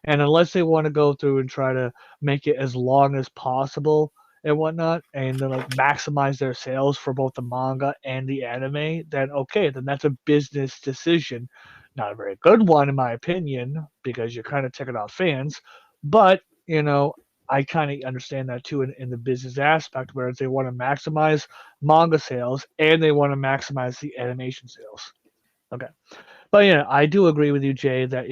And unless they want to go through and try to make it as long as possible and whatnot, and then like maximize their sales for both the manga and the anime, then okay, then that's a business decision. Not a very good one, in my opinion, because you're kind of ticking off fans. But, I kind of understand that too in the business aspect, whereas they want to maximize manga sales and they want to maximize the animation sales. Okay. But yeah, I do agree with you, Jay, that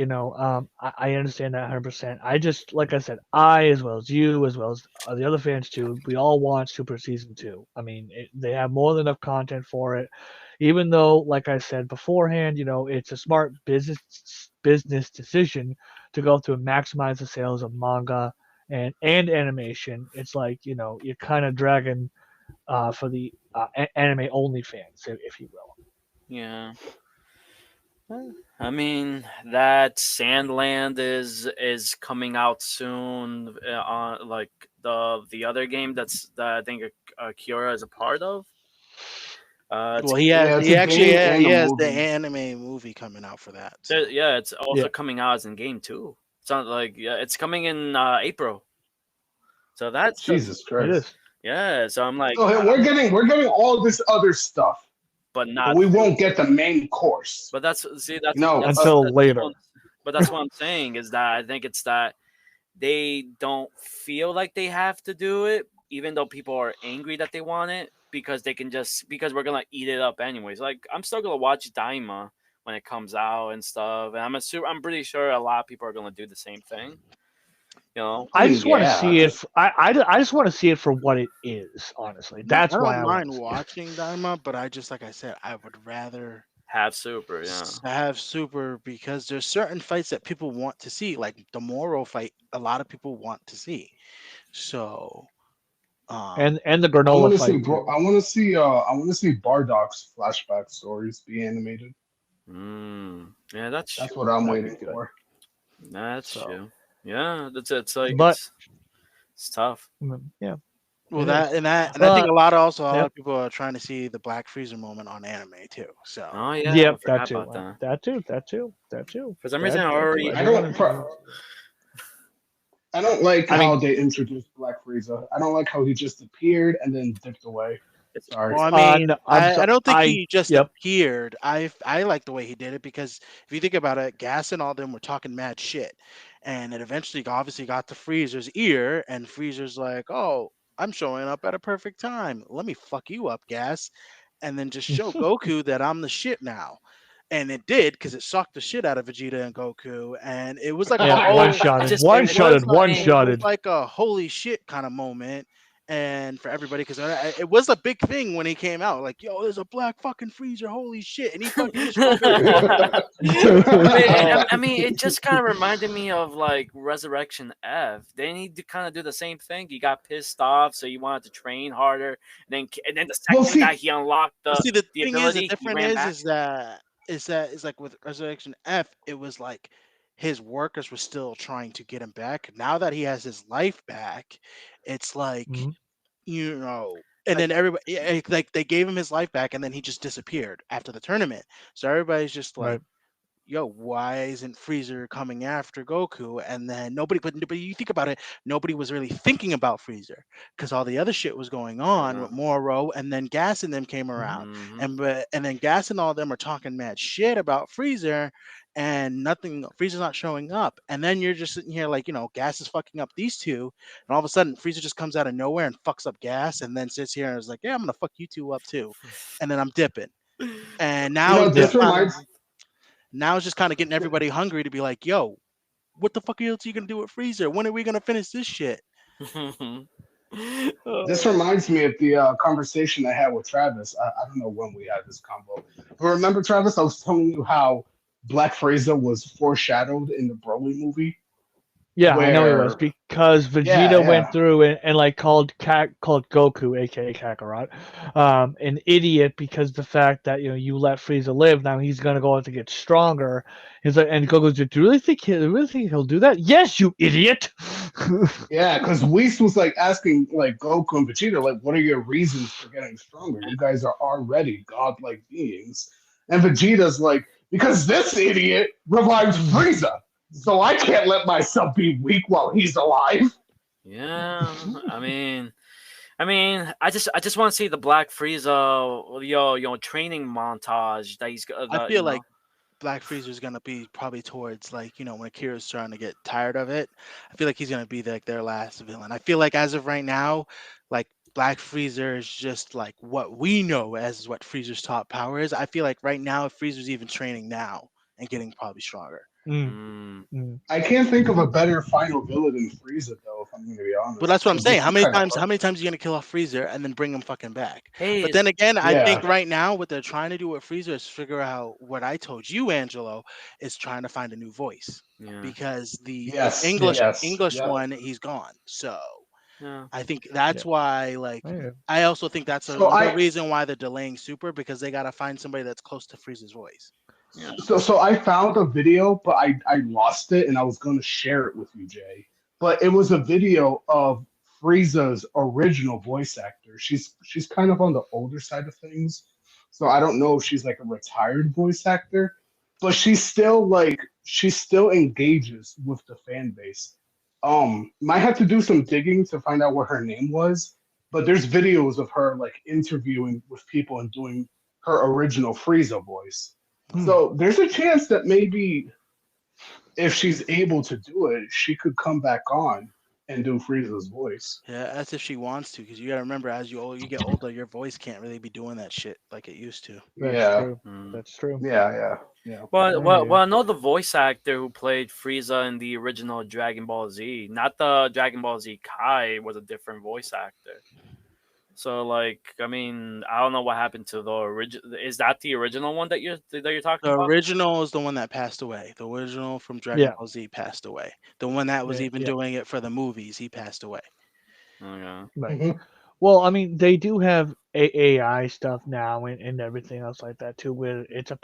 I understand that 100%. I just, like I said, I as well as you, as well as the other fans too, we all want Super Season 2. I mean, they have more than enough content for it. Even though, like I said beforehand, it's a smart business decision to go through and maximize the sales of manga and animation. It's like you're kind of dragging for the anime only fans, if you will. Yeah. I mean that Sandland is coming out soon on like the other game that I think Akira is a part of. Well, Yeah, it's he a actually game and he a it's the movie. anime movie coming out for that. So. yeah, it's also Yeah. coming out as in game too. It's not like it's coming in April. So that's Jesus It Christ. is. yeah. So I'm like, So we're getting all this other stuff, but but not. we won't get the main course. But that's see that's No, Until later. but that's what I'm saying is that I think it's that they don't feel like they have to do it, even though people are angry that they want it because they can just because we're gonna eat it up anyways. Like I'm still gonna watch Daima when it comes out and stuff, and I'm pretty sure a lot of people are gonna do the same thing. You know, I just want to yeah, see it. I just want to see it for what it is. Honestly, that's I why don't I want mind to see it. watching Daima, but I just like I said, I would rather have Super, yeah. have Super because there's certain fights that people want to see, like the Moro fight. A lot of people want to see. So, And the I granola want to see, fight too. I want to see Bardock's flashback stories be animated. Yeah, that's That's true. what I'm That'd be waiting good. for. That's So, true. Yeah, that's it's like but it's tough. yeah, well, it is. I think a lot Yep, of people are trying to see the Black Freezer moment on anime too. So, Oh yeah, I yep, that forgot too. about that. That too. For some reason, I That too. already. I Everyone don't. is. I don't like I mean, how they introduced Black Frieza. I don't like how he just appeared and then dipped away. Sorry. well, I mean, no, I'm I don't think I he just Yep. appeared. I like the way he did it because if you think about it, Gas and all them were talking mad shit, and it eventually obviously got to Freezer's ear, and Freezer's like, "Oh, I'm showing up at a perfect time. Let me fuck you up, Gas, and then just show Goku that I'm the shit now." And it did because it sucked the shit out of Vegeta and Goku, and it was like a Yeah, whole one-shotted, just- one-shotted, it one-shotted. was like a holy shit kind of moment, and for everybody because it was a big thing when he came out. Like, yo, there's a black fucking Freezer, holy shit, and he fucking just I mean, it just kind of reminded me of like Resurrection F. They need to kind of do the same thing. He got pissed off, so he wanted to train harder. And then the second guy he unlocked See, the the thing ability, is, the he difference ran back. is like with Resurrection F, it was like his workers were still trying to get him back. Now that he has his life back, it's like Mhm. you know. And then everybody, like they gave him his life back, and then he just disappeared after the tournament. So everybody's just like, Right. yo, why isn't Freezer coming after Goku? And then but you think about it, nobody was really thinking about Freezer because all the other shit was going on with Moro, and then Gas and them came around, and then Gas and all them are talking mad shit about Freezer, and nothing, Freezer's not showing up, and then you're just sitting here like, Gas is fucking up these two, and all of a sudden Freezer just comes out of nowhere and fucks up Gas, and then sits here and is like, yeah, I'm gonna fuck you two up too, and then I'm dipping, and now this reminds. now it's just kind of getting everybody hungry to be like, yo, what the fuck else are you gonna do with Freezer? When are we gonna finish this shit? This reminds me of the conversation I had with Travis. I don't know when we had this combo, but remember, Travis, I was telling you how Black Frieza was foreshadowed in the Broly movie. Yeah, I know he was because Vegeta went through and like called Goku, aka Kakarot, an idiot because the fact that you let Frieza live, now he's gonna go on to get stronger. He's like, and Goku's like, do you really think he'll do that? Yes, you idiot. Yeah, because Whis was like asking like Goku and Vegeta, like, what are your reasons for getting stronger? You guys are already godlike beings, and Vegeta's like, because this idiot revives Frieza. So I can't let myself be weak while he's alive. Yeah, I mean, I just want to see the Black Frieza, training montage that he's. I feel like Black Frieza is gonna be probably towards like when Akira's trying to get tired of it. I feel like he's gonna be like their last villain. I feel like as of right now, like Black Freezer is just like what we know as what Freezer's top power is. I feel like right now, if Freezer's even training now and getting probably stronger. I can't think of a better final villain than Frieza, though. If I'm going to be honest. But that's what I'm saying. How many times are you gonna kill off Freezer and then bring him fucking back? Hey, but then again, I think right now what they're trying to do with Freezer is figure out what I told you, Angelo, is trying to find a new voice because the English one, he's gone. So I think that's why. Like, I also think that's a reason why they're delaying Super, because they gotta find somebody that's close to Frieza's voice. Yeah. So I found a video, but I lost it, and I was going to share it with you, Jay. But it was a video of Frieza's original voice actor. She's kind of on the older side of things, so I don't know if she's like a retired voice actor, but she still engages with the fan base. Might have to do some digging to find out what her name was, but there's videos of her like interviewing with people and doing her original Frieza voice. So there's a chance that maybe if she's able to do it, she could come back on and do Frieza's voice. Yeah, that's if she wants to, because you got to remember, as you get older, your voice can't really be doing that shit like it used to. That's true. Yeah. Well, I know the voice actor who played Frieza in the original Dragon Ball Z, not the Dragon Ball Z Kai, was a different voice actor. So, like, I mean, I don't know what happened to the original. Is that the original one that you're talking about? The original is the one that passed away. The original from Dragon Ball Z passed away. The one that was doing it for the movies, he passed away. Okay. Right. Well, I mean, they do have AI stuff now and everything else like that too, where it's a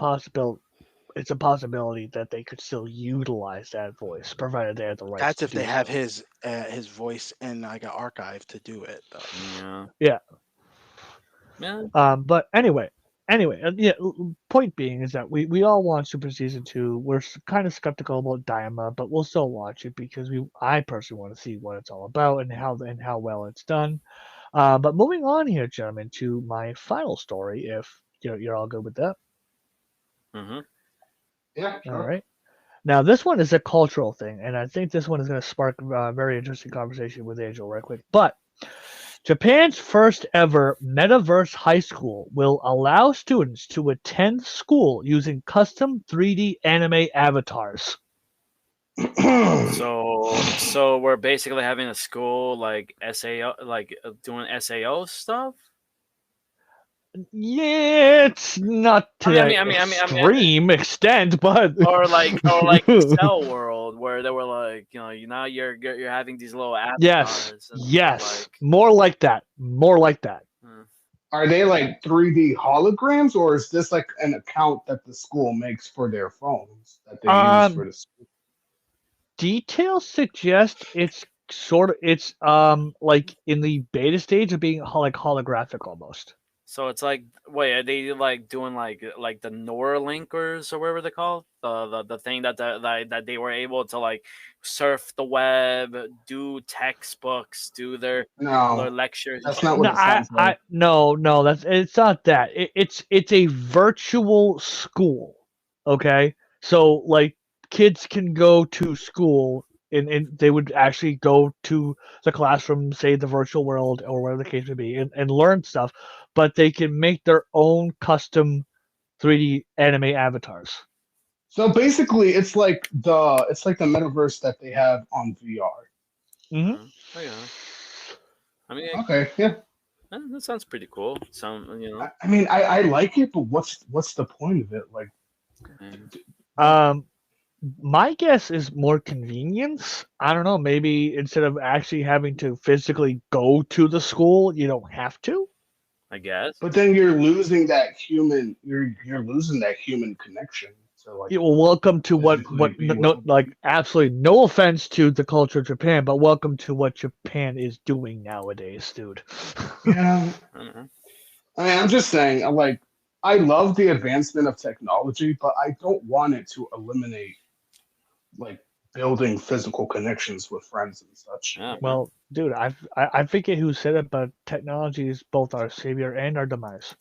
possibility that they could still utilize that voice, provided they have the right. That's if they have his voice in like an archive to do it, though. Yeah. But anyway, point being is that we all want Super Season 2. We're kind of skeptical about Daima, but we'll still watch it because I personally want to see what it's all about and how well it's done. But moving on here, gentlemen, to my final story, if you're all good with that. Mm-hmm. Yeah. Sure. All right. Now, this one is a cultural thing, and I think this one is going to spark a very interesting conversation with Angel right quick. But Japan's first ever metaverse high school will allow students to attend school using custom 3D anime avatars. So we're basically having a school like SAO, like doing SAO stuff. Yeah, it's not to that extreme extent, but or like Excel World, where they were like, now you're having these little avatars. Yes, more like that. Are they like 3D holograms, or is this like an account that the school makes for their phones that they use for the school? Details suggest it's like in the beta stage of being like holographic almost. So it's like, wait, are they like doing like the Neuralinkers or whatever they call the thing that they were able to like surf the web, do textbooks, do their lectures? That's not what it sounds like. No, it's not that. It's a virtual school. Okay, so like kids can go to school. And they would actually go to the classroom, say the virtual world or whatever the case may be, and learn stuff, but they can make their own custom 3D anime avatars. So basically, it's like the metaverse that they have on VR. Mm-hmm. Oh, yeah. I mean, okay, yeah, that sounds pretty cool. I mean, I like it, but what's the point of it? Like, my guess is more convenience. I don't know. Maybe instead of actually having to physically go to the school, you don't have to. I guess. But then you're losing that human. You're losing that human connection. So like, welcome to what like absolutely no offense to the culture of Japan, but welcome to what Japan is doing nowadays, dude. Yeah. I mean, I'm just saying. I love the advancement of technology, but I don't want it to eliminate like building physical connections with friends and such. Yeah. Well, dude, I forget who said it, but technology is both our savior and our demise.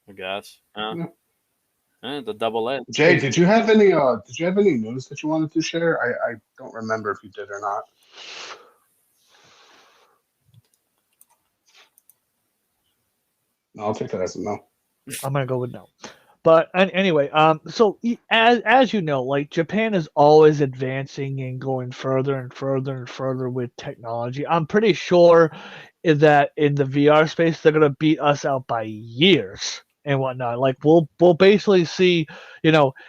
I guess. The double edge. Jay, did you have any news that you wanted to share? I don't remember if you did or not. No, I'll take that as a no. I'm gonna go with no. But anyway, so as you know, like Japan is always advancing and going further and further and further with technology. I'm pretty sure that in the VR space they're gonna beat us out by years and whatnot. Like we'll basically see,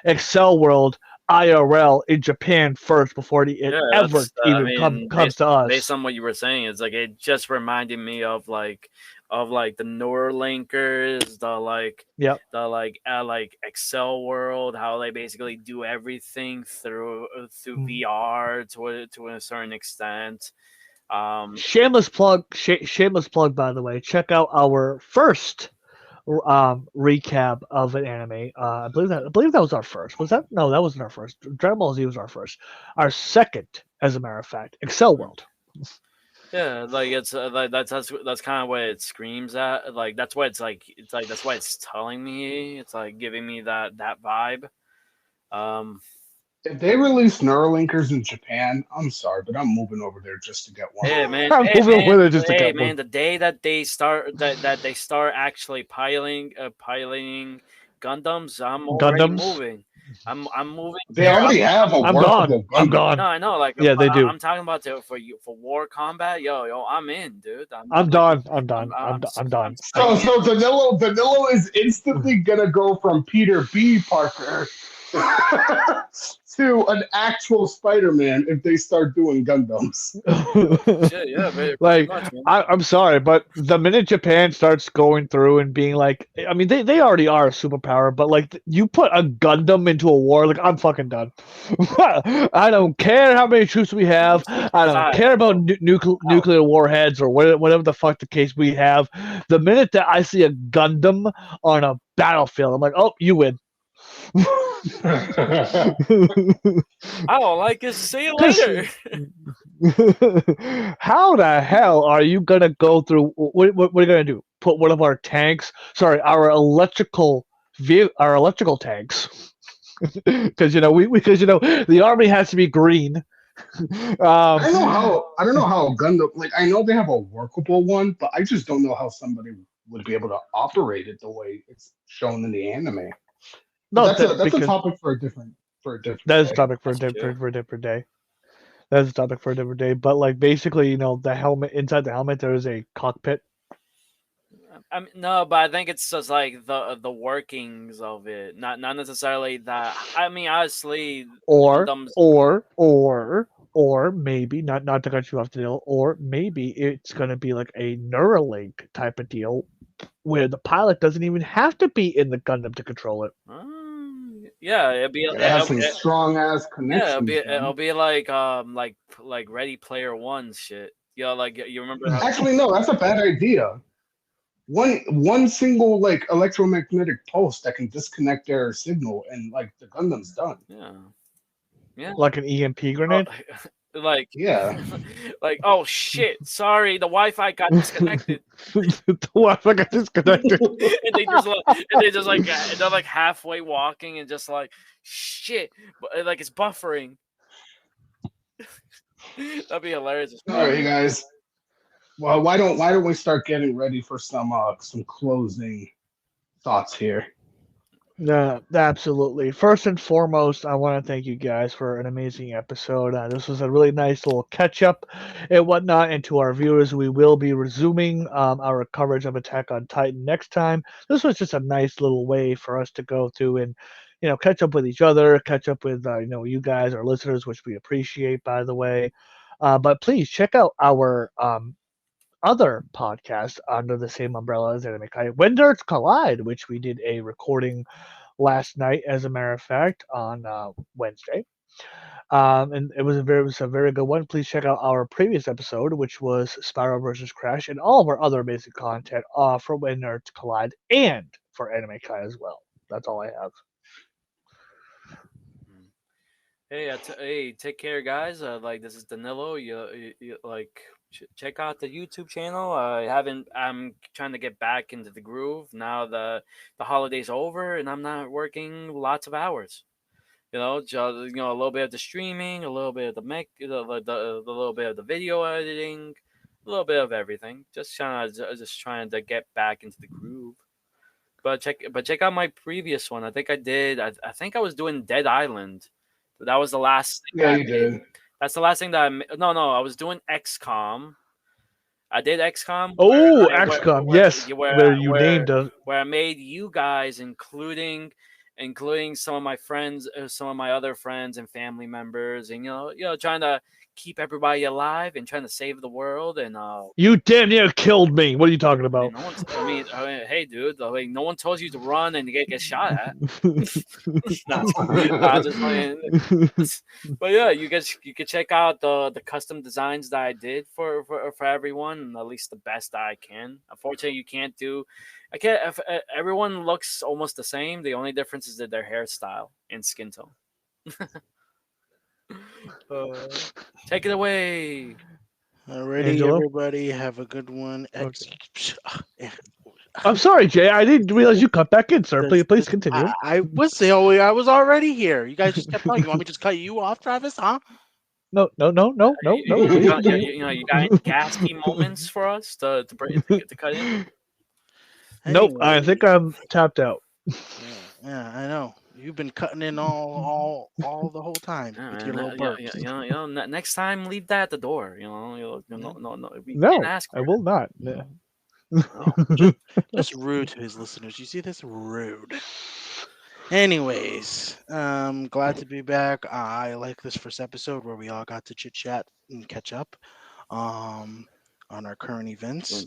Excel World IRL in Japan first before it ever even comes to us. Based on what you were saying, it's like it just reminded me of like the Neuralinkers, the Excel World, how they basically do everything through VR to a certain extent. Shameless plug, by the way. Check out our first recap of an anime. I believe that was our first. Was that? No, that wasn't our first. Dragon Ball Z was our first. Our second, as a matter of fact, Excel World. Yeah, like it's that's kind of what it screams at. Like that's what it's like. It's like that's what it's telling me. It's like giving me that vibe. If they release Neuralinkers in Japan, I'm sorry, but I'm moving over there just to get one. Yeah, man. The day that they start they start actually piloting Gundams, I'm already moving. I'm moving. They already have a workable Gundam. I'm gone. No, I know. Like, yeah, they do. I'm talking about for war combat. Yo, I'm in, dude. I'm done. I'm done. So Danilo is instantly gonna go from Peter B. Parker to an actual Spider-Man if they start doing Gundams. Yeah, very like much, I'm sorry, but the minute Japan starts going through and being like, I mean, they already are a superpower, but like you put a Gundam into a war, like I'm fucking done. I don't care how many troops we have. I don't care about nuclear warheads or whatever the fuck the case we have. The minute that I see a Gundam on a battlefield, I'm like, oh, you win. I don't like it. See you later. How the hell are you gonna go through? What are you gonna do? Put one of our tanks? Sorry, our electrical tanks because the army has to be green. I don't know how Gundam, like, I know they have a workable one, but I just don't know how somebody would be able to operate it the way it's shown in the anime. No, That's a topic for a different that is a day. topic for a That's different true. day. That's a topic for a different day. But like basically, the helmet inside the helmet there is a cockpit. I mean, no, but I think it's just like the workings of it, not necessarily that. I mean, honestly, Or Gundams. or maybe not to cut you off the deal, or maybe it's gonna be like a Neuralink type of deal where the pilot doesn't even have to be in the Gundam to control it. Yeah, it'd be. It has some strong ass Yeah, connections. it'll be like Ready Player One shit. Like you remember how Actually, no, that's a bad idea. One single like electromagnetic pulse that can disconnect their signal, and like the Gundam's done. Yeah. Like an EMP grenade. Like Yeah. like oh shit, sorry, the Wi-Fi got disconnected. The Wi-Fi got disconnected. and they just like they're like halfway walking and just like shit, but like it's buffering. That'd be hilarious. All right, guys. Well, why don't we start getting ready for some closing thoughts here? No, absolutely. First and foremost, I want to thank you guys for an amazing episode. This was a really nice little catch up and whatnot. And to our viewers, we will be resuming our coverage of Attack on Titan next time. This was just a nice little way for us to go through and catch up with each other, catch up with you guys, our listeners, which we appreciate, by the way. But please check out our other podcast under the same umbrella as Anime Kai, When Nerds Collide, which we did a recording last night, as a matter of fact, on Wednesday. And it was a very good one. Please check out our previous episode, which was Spyro versus Crash, and all of our other amazing content for When Nerds Collide and for Anime Kai as well. That's all I have. Hey, take care, guys. Like this is Danilo. You like check out the YouTube channel. I'm trying to get back into the groove now. The holiday's over, and I'm not working lots of hours. Just a little bit of the streaming, a little bit of the little bit of the video editing, a little bit of everything. Just trying to get back into the groove. But check out my previous one. I think I think I was doing Dead Island. That was the last thing. Yeah, you did. That's the last thing that No, I was doing XCOM. I did XCOM. Oh, XCOM, yes. Where you named us. Where I made you guys, including some of my friends, some of my other friends and family members, and trying to keep everybody alive and trying to save the world. And you damn near killed me. What are you talking about? I mean, hey, dude, like no one told you to run and get shot at. Nah, just playing. But yeah, you could check out the custom designs that I did for everyone, and at least the best that I can. Unfortunately, you can't do. I can't. Everyone looks almost the same. The only difference is that their hairstyle and skin tone. Take it away. Alrighty, everybody. Have a good one. Okay. I'm sorry, Jay. I didn't realize you cut back in, sir. Please continue. I was already here. You guys just kept talking. You want me to just cut you off, Travis? Huh? No. You got any gassy moments for us to cut in? Nope. I think I'm tapped out. Yeah, I know. You've been cutting in all the whole time with your little burps. Next time, leave that at the door. No. I will not. Yeah. That's rude to his listeners. You see this? Rude. Anyways, glad to be back. I like this first episode where we all got to chit chat and catch up on our current events.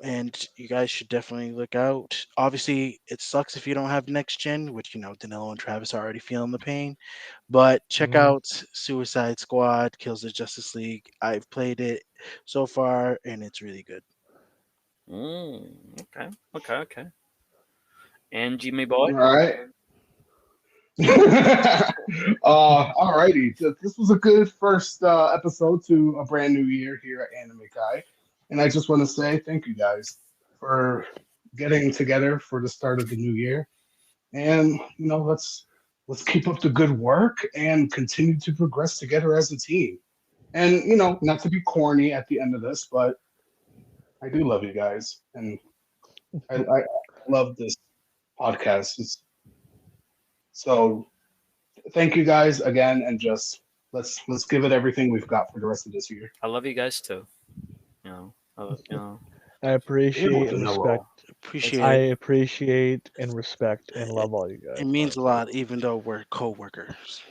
And you guys should definitely look out. Obviously, it sucks if you don't have next gen, which Danilo and Travis are already feeling the pain. But check out Suicide Squad, Kills the Justice League. I've played it so far, and it's really good. Okay. And Jimmy boy. All right. Alrighty. This was a good first episode to a brand new year here at Anime Kai. And I just want to say thank you guys for getting together for the start of the new year. and let's keep up the good work and continue to progress together as a team. And not to be corny at the end of this, but I do love you guys, and I love this podcast. So thank you guys again, and just let's give it everything we've got for the rest of this year. I love you guys too. I appreciate and respect. I it. appreciate and respect and love all you guys. It means a lot, even though we're co-workers.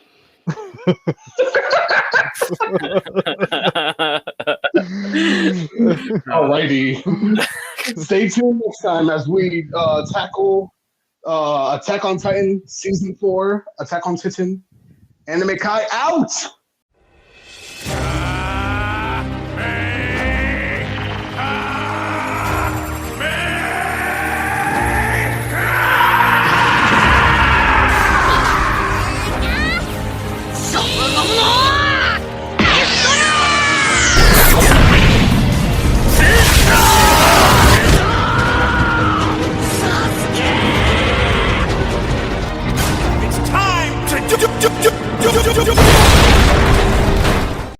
Alrighty. Stay tuned next time as we tackle Attack on Titan Season 4, Attack on Titan. Anime Kai out!